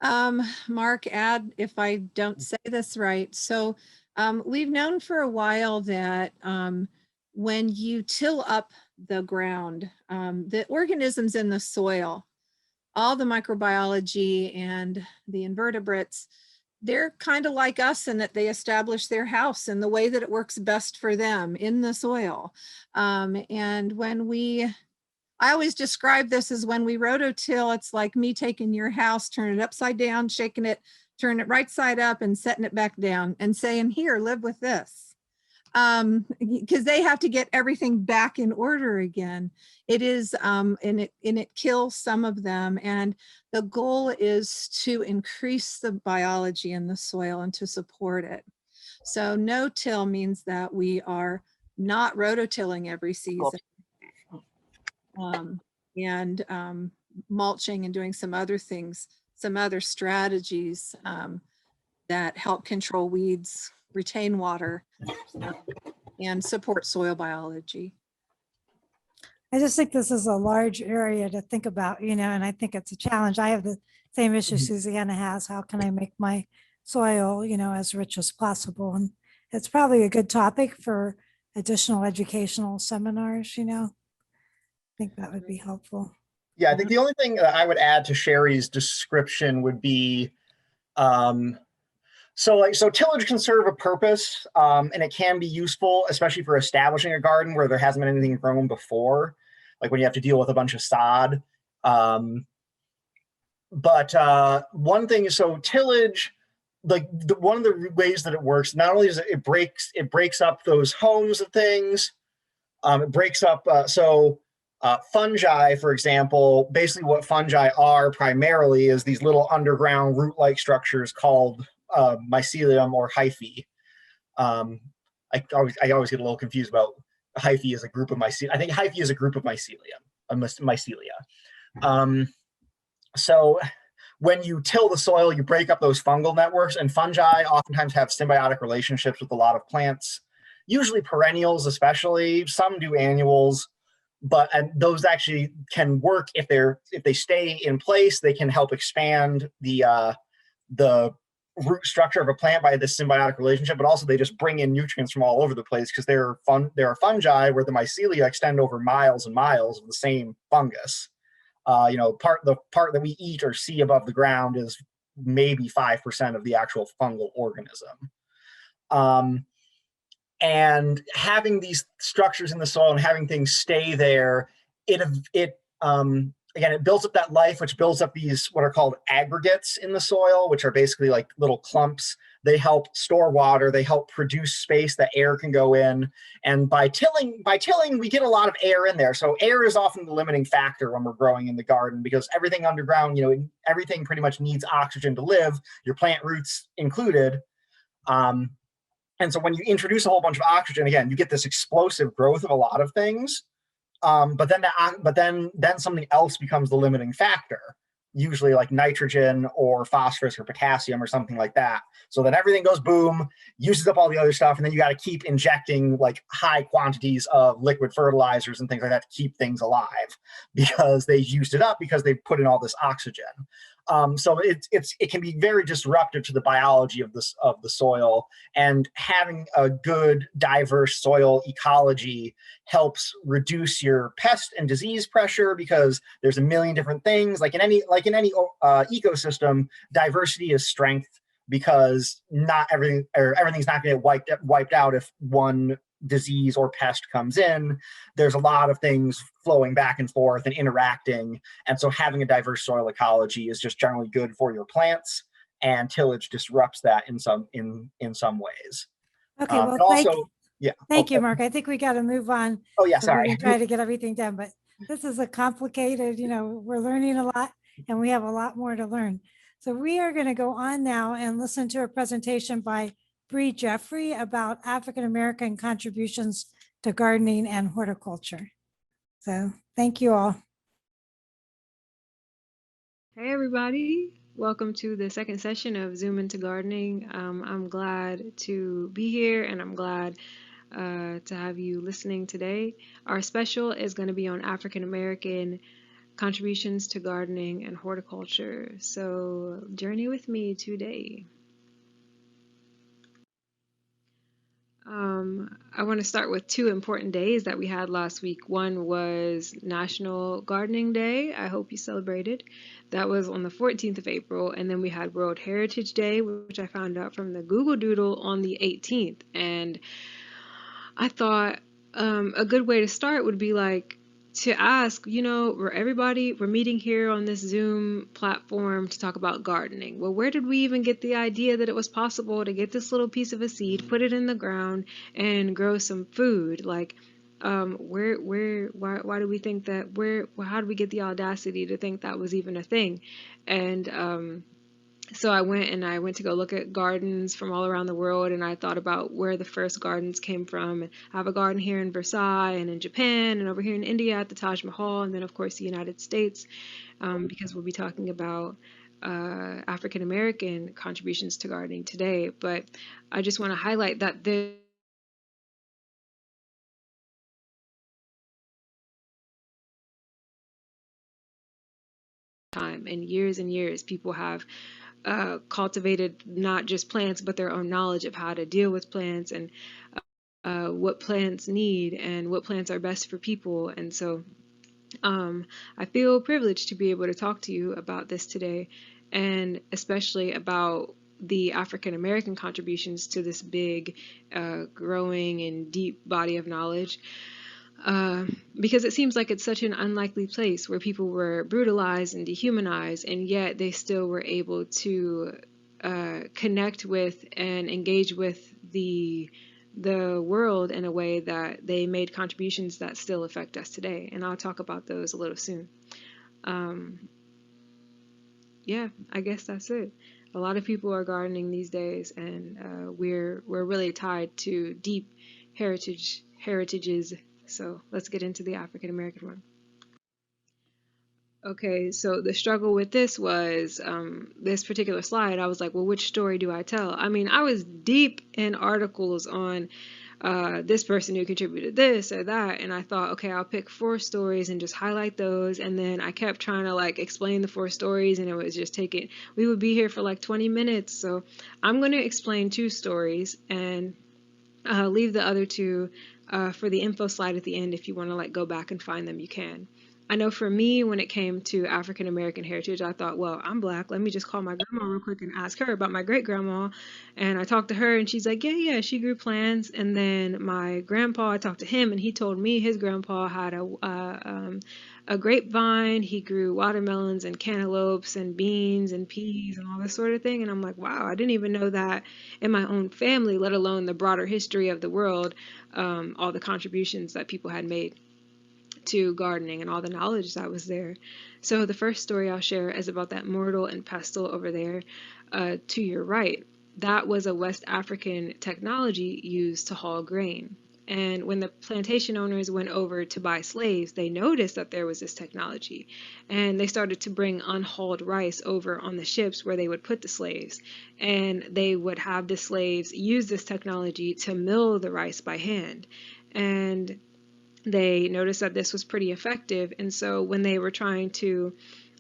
S9: Mark, add if I don't say this right. So we've known for a while that when you till up the ground, the organisms in the soil, all the microbiology and the invertebrates, they're kind of like us in that they establish their house in the way that it works best for them in the soil. And when I always describe this as when we rototill, it's like me taking your house, turning it upside down, shaking it, turning it right side up and setting it back down and saying, here, live with this. Because they have to get everything back in order again. It is, and it kills some of them. And the goal is to increase the biology in the soil and to support it. So no-till means that we are not rototilling every season. And mulching and doing some other things, some other strategies that help control weeds, retain water, and support soil biology.
S2: I just think this is a large area to think about, you know, and I think it's a challenge. I have the same issue Susanna has. How can I make my soil, you know, as rich as possible? And it's probably a good topic for additional educational seminars, you know. I think that would be helpful.
S10: Yeah, I think the only thing that I would add to Sherry's description would be, so tillage can serve a purpose, and it can be useful, especially for establishing a garden where there hasn't been anything grown before, like when you have to deal with a bunch of sod. But one thing is, so tillage, like one of the ways that it works, not only is it breaks up those homes of things, it breaks up, fungi, for example, basically what fungi are primarily is these little underground root-like structures called mycelium or hyphae. I always get a little confused about hyphae as a group of mycelium. I think hyphae is a group of mycelium, mycelia. So when you till the soil, you break up those fungal networks, and fungi oftentimes have symbiotic relationships with a lot of plants, usually perennials especially. Some do annuals, but those actually can work if they stay in place. They can help expand the root structure of a plant by this symbiotic relationship, but also they just bring in nutrients from all over the place because there are fungi where the mycelia extend over miles and miles of the same fungus. The part that we eat or see above the ground is maybe 5% of the actual fungal organism. And having these structures in the soil and having things stay there, again, it builds up that life, which builds up these what are called aggregates in the soil, which are basically like little clumps They help store water. They help produce space that air can go in. And by tilling, we get a lot of air in there. So air is often the limiting factor when we're growing in the garden, because everything underground, everything pretty much needs oxygen to live, your plant roots included. And so when you introduce a whole bunch of oxygen, again, you get this explosive growth of a lot of things. But then something else becomes the limiting factor, usually like nitrogen or phosphorus or potassium or something like that. So then everything goes boom, uses up all the other stuff, and then you got to keep injecting like high quantities of liquid fertilizers and things like that to keep things alive, because they used it up because they put in all this oxygen. So it can be very disruptive to the biology of the soil, and having a good diverse soil ecology helps reduce your pest and disease pressure, because there's a million different things. Like in any ecosystem, diversity is strength, because not everything, or everything's not going to get wiped out if one disease or pest comes in. There's a lot of things flowing back and forth and interacting, and so having a diverse soil ecology is just generally good for your plants, and tillage disrupts that in some ways.
S2: Okay, well, thank you, Mark. I think we got to move on.
S10: Oh yeah,
S2: so
S10: sorry.
S2: We can try to get everything done, but this is a complicated, we're learning a lot, and we have a lot more to learn. So we are going to go on now and listen to a presentation by Bree Jeffrey about African-American contributions to gardening and horticulture. So thank you all.
S13: Hey everybody, welcome to the second session of Zoom into Gardening. I'm glad to be here, and I'm glad to have you listening today. Our special is going to be on African-American contributions to gardening and horticulture. So journey with me today. I want to start with two important days that we had last week. One was National Gardening Day. I hope you celebrated. That was on the 14th of April. And then we had World Heritage Day, which I found out from the Google Doodle on the 18th. And I thought a good way to start would be to ask, we're meeting here on this Zoom platform to talk about gardening. Well, where did we even get the idea that it was possible to get this little piece of a seed, put it in the ground, and grow some food? Why do we think that? How did we get the audacity to think that was even a thing? And so I went to go look at gardens from all around the world, and I thought about where the first gardens came from. And I have a garden here in Versailles and in Japan and over here in India at the Taj Mahal, and then of course the United States, because we'll be talking about African American contributions to gardening today. But I just want to highlight that time and years people have cultivated not just plants, but their own knowledge of how to deal with plants, and what plants need and what plants are best for people. And so I feel privileged to be able to talk to you about this today, and especially about the African American contributions to this big, growing and deep body of knowledge. Because it seems like it's such an unlikely place where people were brutalized and dehumanized, and yet they still were able to connect with and engage with the world in a way that they made contributions that still affect us today. And I'll talk about those a little soon. Yeah, I guess that's it. A lot of people are gardening these days, and we're really tied to deep heritages. So let's get into the African American one. Okay, so the struggle with this was this particular slide. I was like, well, which story do I tell? I mean, I was deep in articles on this person who contributed this or that, and I thought, okay, I'll pick 4 stories and just highlight those. And then I kept trying to explain the 4 stories, and it was just we would be here for 20 minutes. So I'm going to explain 2 stories and leave the other 2 for the info slide at the end. If you want to go back and find them, you can. I know for me, when it came to African American heritage, I thought, well, I'm Black. Let me just call my grandma real quick and ask her about my great grandma. And I talked to her, and she's like, yeah, she grew plants. And then my grandpa, I talked to him, and he told me his grandpa had a grapevine. He grew watermelons and cantaloupes and beans and peas and all this sort of thing. And I'm like, wow, I didn't even know that in my own family, let alone the broader history of the world, all the contributions that people had made to gardening and all the knowledge that was there. So the first story I'll share is about that mortar and pestle over there to your right. That was a West African technology used to haul grain. And when the plantation owners went over to buy slaves, they noticed that there was this technology. And they started to bring unhauled rice over on the ships where they would put the slaves. And they would have the slaves use this technology to mill the rice by hand. And they noticed that this was pretty effective. And so when they were trying to,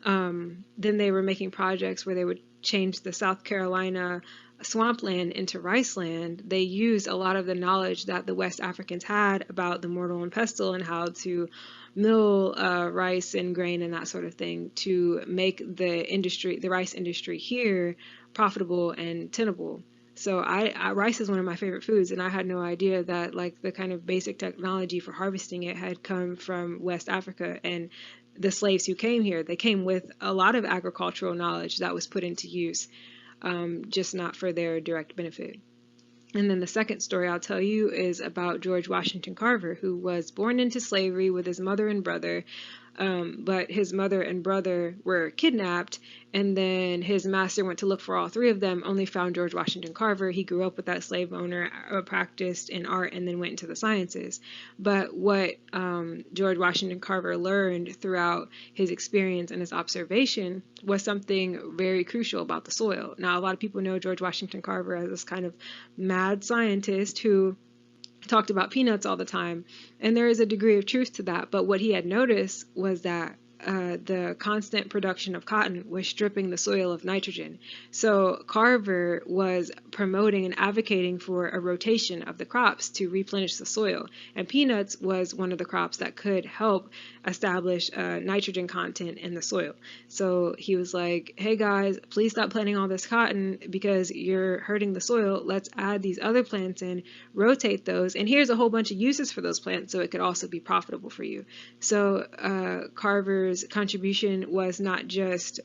S13: then they were making projects where they would change the South Carolina swampland into rice land. They used a lot of the knowledge that the West Africans had about the mortar and pestle and how to mill rice and grain and that sort of thing to make the rice industry here profitable and tenable. So rice is one of my favorite foods, and I had no idea that like the kind of basic technology for harvesting it had come from West Africa. And the slaves who came here, they came with a lot of agricultural knowledge that was put into use, just not for their direct benefit. And then the second story I'll tell you is about George Washington Carver, who was born into slavery with his mother and brother. But his mother and brother were kidnapped, and then his master went to look for all three of them, only found George Washington Carver. He grew up with that slave owner, practiced in art, and then went into the sciences. But what George Washington Carver learned throughout his experience and his observation was something very crucial about the soil. Now, a lot of people know George Washington Carver as this kind of mad scientist who talked about peanuts all the time, and there is a degree of truth to that. But what he had noticed was that the constant production of cotton was stripping the soil of nitrogen. So Carver was promoting and advocating for a rotation of the crops to replenish the soil, and peanuts was one of the crops that could help establish nitrogen content in the soil. So he was like, hey guys, please stop planting all this cotton because you're hurting the soil. Let's add these other plants in, rotate those, and here's a whole bunch of uses for those plants so it could also be profitable for you. So Carver's contribution was not just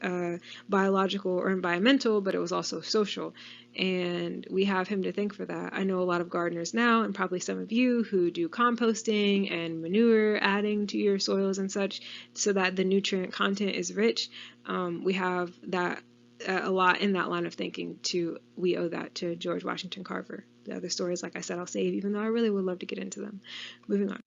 S13: biological or environmental, but it was also social. And we have him to thank for that. I know a lot of gardeners now, and probably some of you, who do composting and manure adding to your soils and such so that the nutrient content is rich. We have that a lot in that line of thinking too. We owe that to George Washington Carver. The other stories, like I said, I'll save, even though I really would love to get into them. Moving on.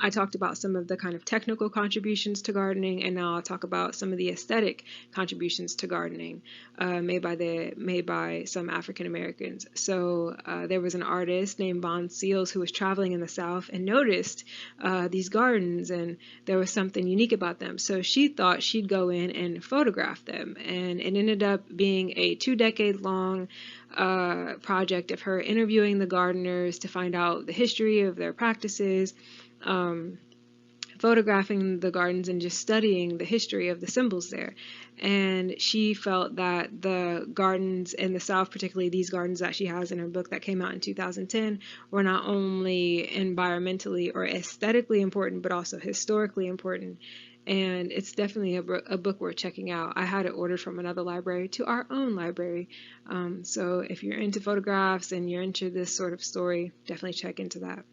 S13: I talked about some of the kind of technical contributions to gardening, and now I'll talk about some of the aesthetic contributions to gardening made by some African Americans. So there was an artist named Bond Seals who was traveling in the South and noticed these gardens, and there was something unique about them. So she thought she'd go in and photograph them, and it ended up being a 2-decade-long project of her interviewing the gardeners to find out the history of their practices, photographing the gardens, and just studying the history of the symbols there. And she felt that the gardens in the South, particularly these gardens that she has in her book that came out in 2010, were not only environmentally or aesthetically important, but also historically important. And it's definitely a book worth checking out. I had it ordered from another library to our own library. So if you're into photographs and you're into this sort of story, definitely check into that.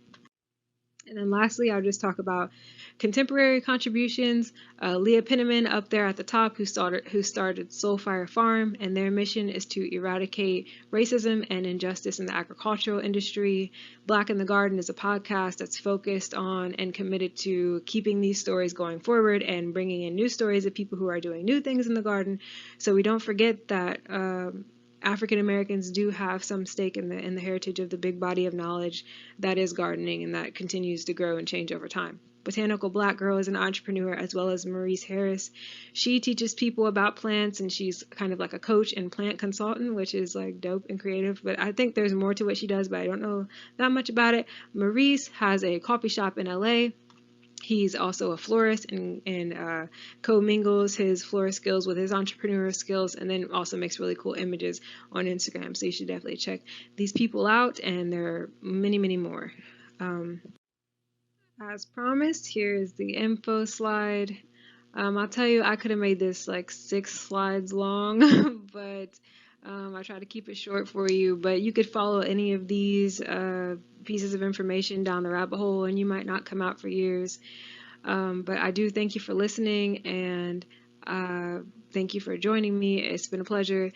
S13: And then lastly, I'll just talk about contemporary contributions. Leah Penniman up there at the top, who started Soulfire Farm, and their mission is to eradicate racism and injustice in the agricultural industry. Black in the Garden is a podcast that's focused on and committed to keeping these stories going forward and bringing in new stories of people who are doing new things in the garden. So we don't forget that African Americans do have some stake in the heritage of the big body of knowledge that is gardening, and that continues to grow and change over time. Botanical Black Girl is an entrepreneur, as well as Maurice Harris. She teaches people about plants, and she's kind of like a coach and plant consultant, which is like dope and creative. But I think there's more to what she does, but I don't know that much about it. Maurice has a coffee shop in LA. He's also a florist and co-mingles his florist skills with his entrepreneurial skills, and then also makes really cool images on Instagram. So you should definitely check these people out, and there are many, many more. As promised, here is the info slide. I'll tell you, I could have made this like 6 slides long, but I try to keep it short for you. But you could follow any of these pieces of information down the rabbit hole, and you might not come out for years. But I do thank you for listening, and thank you for joining me. It's been a pleasure.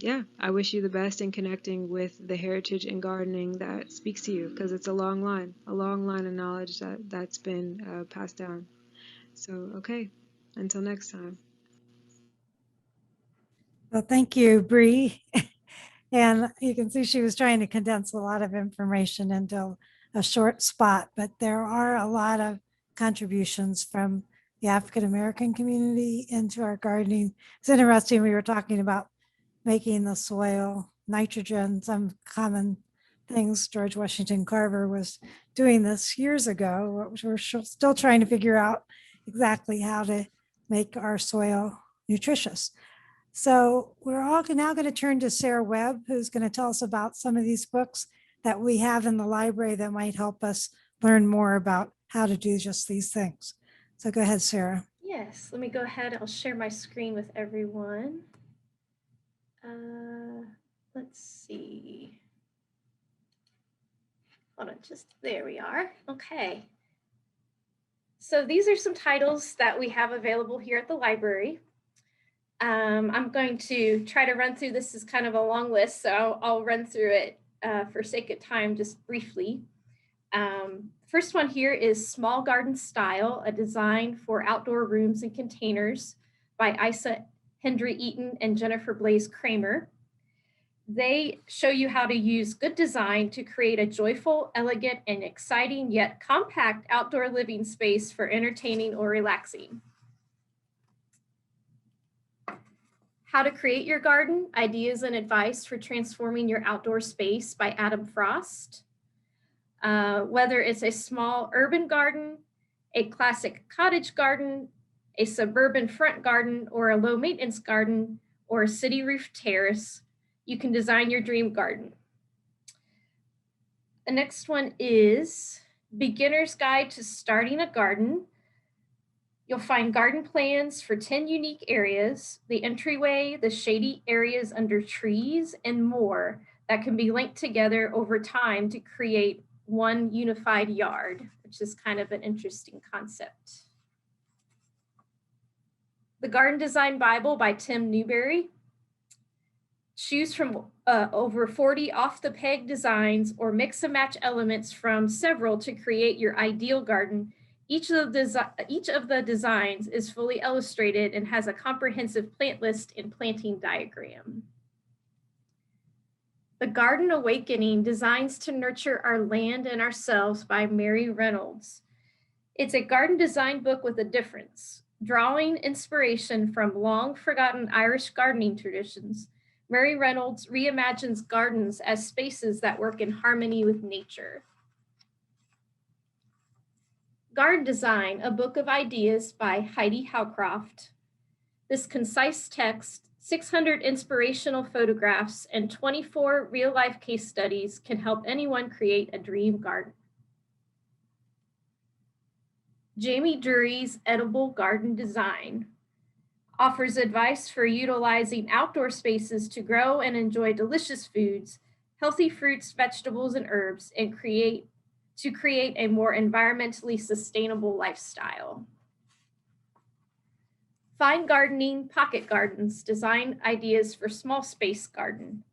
S13: Yeah, I wish you the best in connecting with the heritage in gardening that speaks to you, because it's a long line of knowledge that's been passed down. So, okay, until next time.
S2: Well, thank you, Bree. And you can see she was trying to condense a lot of information into a short spot, but there are a lot of contributions from the African American community into our gardening. It's interesting, we were talking about making the soil nitrogen, some common things. George Washington Carver was doing this years ago, which we're still trying to figure out exactly how to make our soil nutritious. So we're all now going to turn to Sarah Webb, who's going to tell us about some of these books that we have in the library that might help us learn more about how to do just these things. So go ahead, Sarah.
S1: Yes, let me go ahead. I'll share my screen with everyone. Let's see. Hold on, just there we are. Okay. So these are some titles that we have available here at the library. I'm going to try to run through this as kind of a long list, so I'll run through it for sake of time just briefly. First one here is Small Garden Style, a design for outdoor rooms and containers by Isa Hendry Eaton and Jennifer Blaze Kramer. They show you how to use good design to create a joyful, elegant, and exciting yet compact outdoor living space for entertaining or relaxing. How to Create Your Garden, Ideas and Advice for Transforming Your Outdoor Space by Adam Frost. Whether it's a small urban garden, a classic cottage garden, a suburban front garden, or a low maintenance garden, or a city roof terrace, you can design your dream garden. The next one is Beginner's Guide to Starting a Garden. You'll find garden plans for 10 unique areas, the entryway, the shady areas under trees, and more that can be linked together over time to create one unified yard, which is kind of an interesting concept. The Garden Design Bible by Tim Newberry. Choose from over 40 off-the-peg designs or mix and match elements from several to create your ideal garden. Each of the designs is fully illustrated and has a comprehensive plant list and planting diagram. The Garden Awakening, Designs to Nurture Our Land and Ourselves by Mary Reynolds. It's a garden design book with a difference. Drawing inspiration from long forgotten Irish gardening traditions, Mary Reynolds reimagines gardens as spaces that work in harmony with nature. Garden Design, a Book of Ideas by Heidi Howcroft. This concise text, 600 inspirational photographs, and 24 real-life case studies can help anyone create a dream garden. Jamie Drury's Edible Garden Design offers advice for utilizing outdoor spaces to grow and enjoy delicious foods, healthy fruits, vegetables, and herbs, and create a more environmentally sustainable lifestyle. Fine Gardening, Pocket Gardens, Design Ideas for Small Space Garden.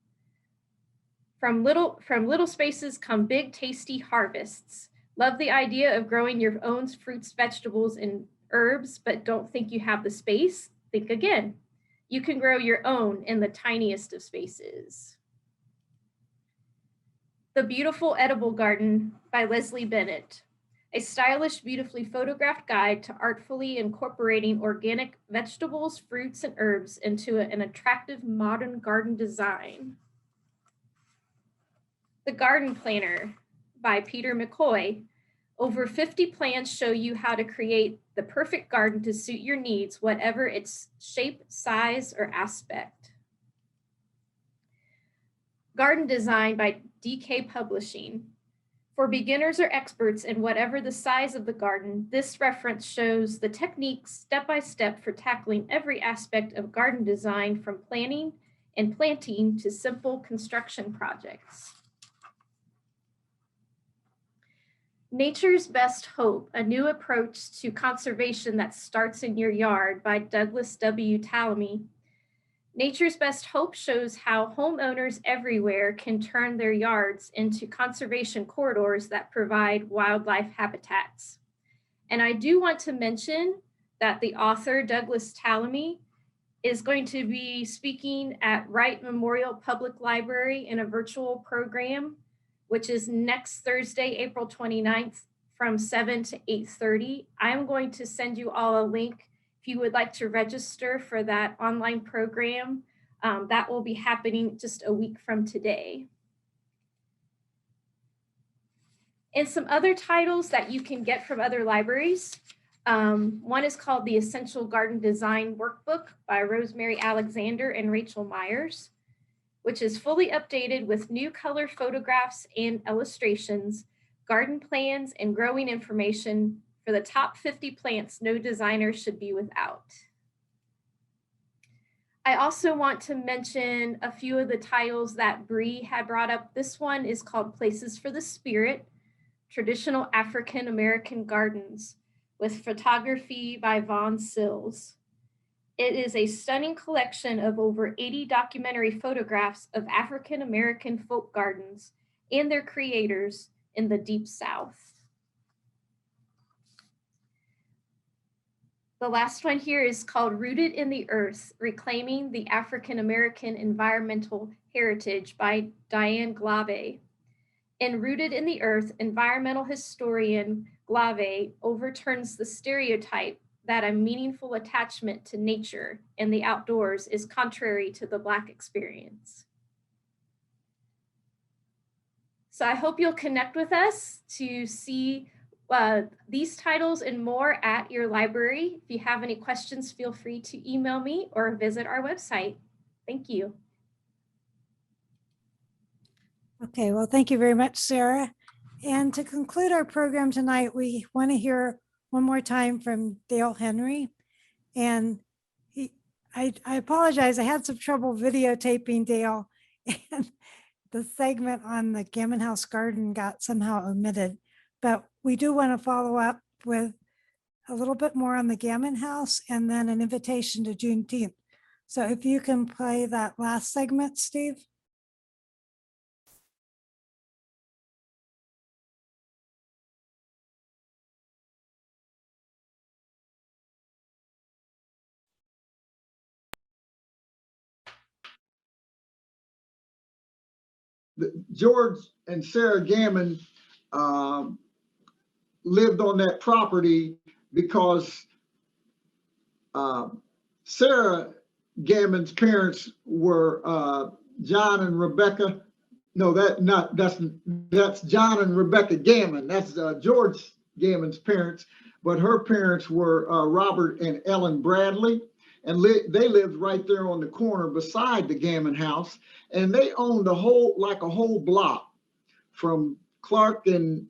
S1: From little spaces come big, tasty harvests. Love the idea of growing your own fruits, vegetables, and herbs, but don't think you have the space? Think again. You can grow your own in the tiniest of spaces. The Beautiful Edible Garden by Leslie Bennett. A stylish, beautifully photographed guide to artfully incorporating organic vegetables, fruits, and herbs into an attractive modern garden design. The Garden Planner by Peter McCoy Over 50 plans show you how to create the perfect garden to suit your needs, whatever its shape, size, or aspect. Garden Design by DK Publishing. For beginners or experts in whatever the size of the garden, this reference shows the techniques step-by-step for tackling every aspect of garden design, from planning and planting to simple construction projects. Nature's Best Hope, a new approach to conservation that starts in your yard by Douglas W. Tallamy. Nature's Best Hope shows how homeowners everywhere can turn their yards into conservation corridors that provide wildlife habitats. And I do want to mention that the author, Douglas Tallamy, is going to be speaking at Wright Memorial Public Library in a virtual program, which is next Thursday, April 29th from 7 to 8:30. I'm going to send you all a link if you would like to register for that online program. That will be happening just a week from today. And some other titles that you can get from other libraries. One is called The Essential Garden Design Workbook by Rosemary Alexander and Rachel Myers, which is fully updated with new color photographs and illustrations, garden plans, and growing information for the top 50 plants no designer should be without. I also want to mention a few of the titles that Bree had brought up. This one is called Places for the Spirit, Traditional African American Gardens, with photography by Vaughn Sills. It is a stunning collection of over 80 documentary photographs of African American folk gardens and their creators in the Deep South. The last one here is called Rooted in the Earth, Reclaiming the African American Environmental Heritage by Diane Glave. In Rooted in the Earth, environmental historian Glave overturns the stereotype that a meaningful attachment to nature and the outdoors is contrary to the Black experience. So I hope you'll connect with us to see these titles and more at your library. If you have any questions, feel free to email me or visit our website. Thank you.
S2: Okay, well, thank you very much, Sarah. And to conclude our program tonight, we want to hear one more time from Dale Henry. And I apologize, I had some trouble videotaping Dale, and the segment on the Gammon House garden got somehow omitted. But we do want to follow up with a little bit more on the Gammon House and then an invitation to Juneteenth. So if you can play that last segment, Steve.
S3: George and Sarah Gammon lived on that property because Sarah Gammon's parents were John and Rebecca. No, that's John and Rebecca Gammon. That's George Gammon's parents, but her parents were Robert and Ellen Bradley, and they lived right there on the corner beside the Gammon House, and they owned a whole block from Clark and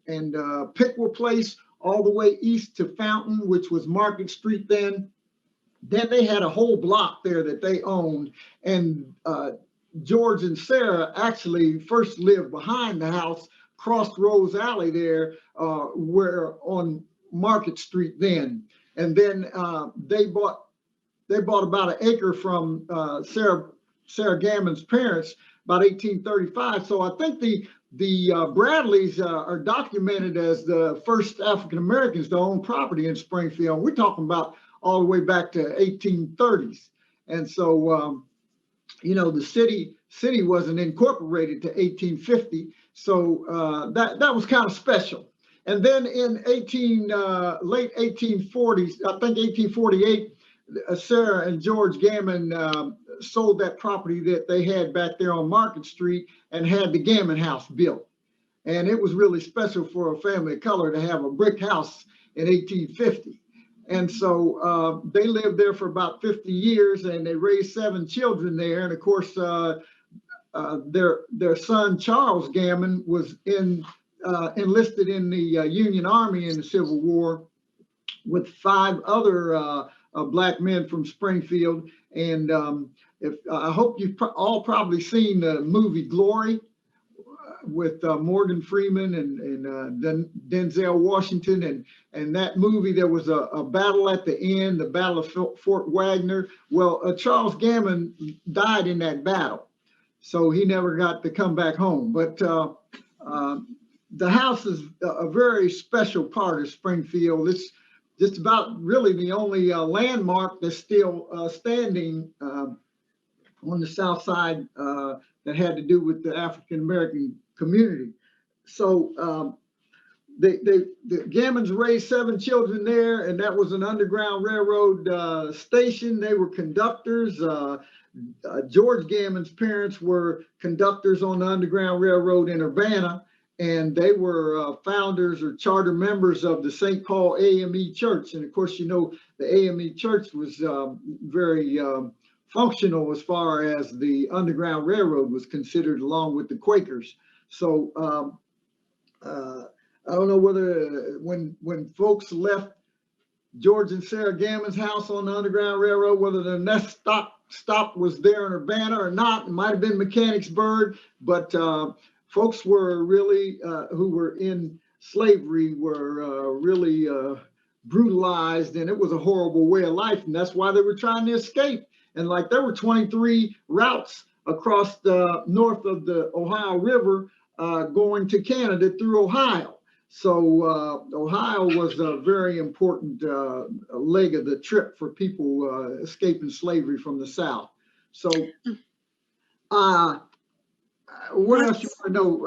S3: Pickwick Place all the way east to Fountain, which was Market Street then. Then they had a whole block there that they owned, and George and Sarah actually first lived behind the house, crossed Rose Alley there, where on Market Street then. And then they bought about an acre from Sarah Gammon's parents about 1835. So I think the Bradleys are documented as the first African Americans to own property in Springfield. We're talking about all the way back to 1830s. And so, the city wasn't incorporated to 1850. So that was kind of special. And then in late 1840s, I think 1848, Sarah and George Gammon sold that property that they had back there on Market Street and had the Gammon House built. And it was really special for a family of color to have a brick house in 1850. And so they lived there for about 50 years, and they raised 7 children there. And of course, their son, Charles Gammon, was enlisted in the Union Army in the Civil War with 5 other Black men from Springfield. And I hope you've all probably seen the movie Glory with Morgan Freeman and Denzel Washington. And that movie, there was a battle at the end, the Battle of Fort Wagner. Well, Charles Gammon died in that battle, so he never got to come back home. But the house is a very special part of Springfield. It's just about really the only landmark that's still standing on the south side that had to do with the African American community. So the Gammons raised 7 children there, and that was an Underground Railroad station. They were conductors. George Gammon's parents were conductors on the Underground Railroad in Urbana, and they were founders or charter members of the St. Paul AME Church. And of course, you know, the AME Church was very functional as far as the Underground Railroad was considered, along with the Quakers. So I don't know whether when folks left George and Sarah Gammon's house on the Underground Railroad, whether the next stop was there in Urbana or not. It might have been Mechanicsburg, but folks were really, who were in slavery were really brutalized, and it was a horrible way of life. And that's why they were trying to escape. And like there were 23 routes across the north of the Ohio River going to Canada through Ohio. So Ohio was a very important leg of the trip for people escaping slavery from the South. So what else you want to know?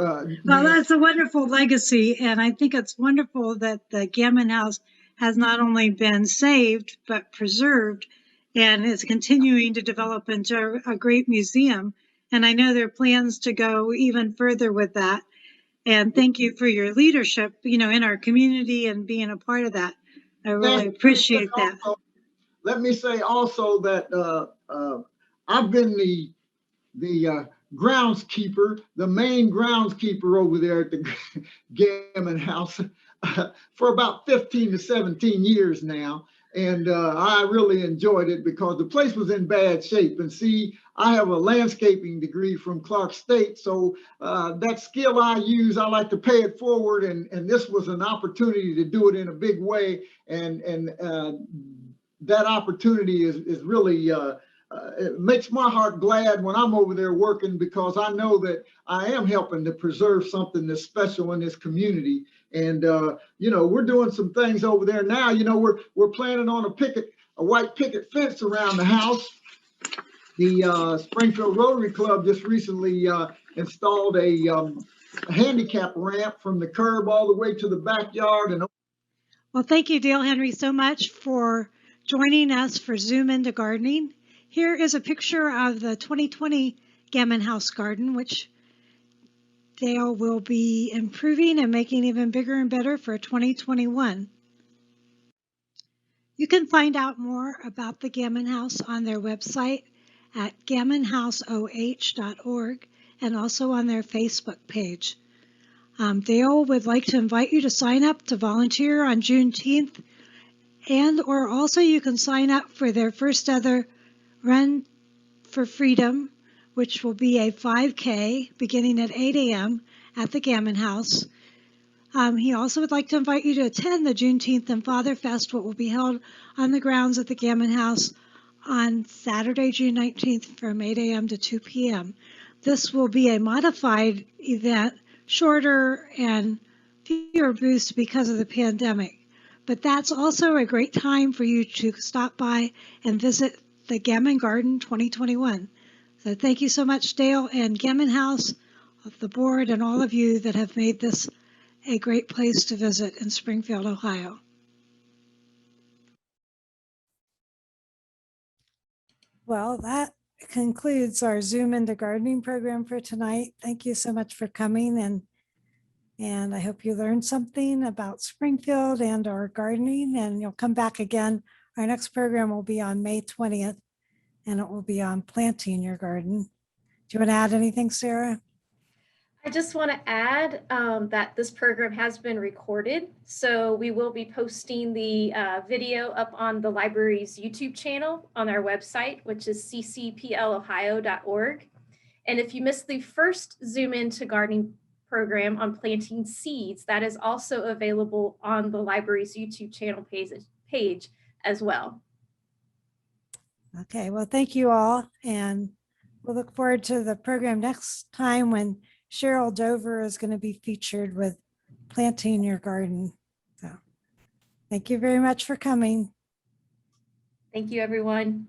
S14: Well, that's a wonderful legacy. And I think it's wonderful that the Gammon House has not only been saved, but preserved, and is continuing to develop into a great museum. And I know there are plans to go even further with that. And thank you for your leadership, you know, in our community and being a part of that. I really appreciate that.
S3: Also, let me say also that I've been the groundskeeper, the main groundskeeper over there at the Gammon House for about 15 to 17 years now. And I really enjoyed it because the place was in bad shape. And see, I have a landscaping degree from Clark State. So that skill I use, I like to pay it forward. And this was an opportunity to do it in a big way. And that opportunity is really, it makes my heart glad when I'm over there working, because I know that I am helping to preserve something that's special in this community. And you know, we're doing some things over there now. You know, we're planning on a white picket fence around the house. The Springfield Rotary Club just recently installed a handicap ramp from the curb all the way to the backyard. And
S14: well, thank you, Dale Henry, so much for joining us for Zoom into Gardening. Here is a picture of the 2020 Gammon House garden, which Dale will be improving and making even bigger and better for 2021. You can find out more about the Gammon House on their website at gammonhouseoh.org and also on their Facebook page. Dale would like to invite you to sign up to volunteer on Juneteenth, and or also you can sign up for their first ever Run for Freedom, which will be a 5K beginning at 8 a.m. at the Gammon House. He also would like to invite you to attend the Juneteenth and Father Fest, what will be held on the grounds at the Gammon House on Saturday, June 19th from 8 a.m. to 2 p.m. This will be a modified event, shorter and fewer booths because of the pandemic. But that's also a great time for you to stop by and visit the Gammon Garden 2021. So thank you so much, Dale and Gammon House, the board, and all of you that have made this a great place to visit in Springfield, Ohio.
S2: Well, that concludes our Zoom into Gardening program for tonight. Thank you so much for coming. And And I hope you learned something about Springfield and our gardening, and you'll come back again. Our next program will be on May 20th, and it will be on planting your garden. Do you want to add anything, Sarah?
S1: I just want to add that this program has been recorded. So we will be posting the video up on the library's YouTube channel on our website, which is ccplohio.org. And if you missed the first Zoom Into Gardening program on planting seeds, that is also available on the library's YouTube channel page as well.
S2: Okay, well, thank you all. And we'll look forward to the program next time when Cheryl Dover is going to be featured with Planting Your Garden. So thank you very much for coming.
S1: Thank you, everyone.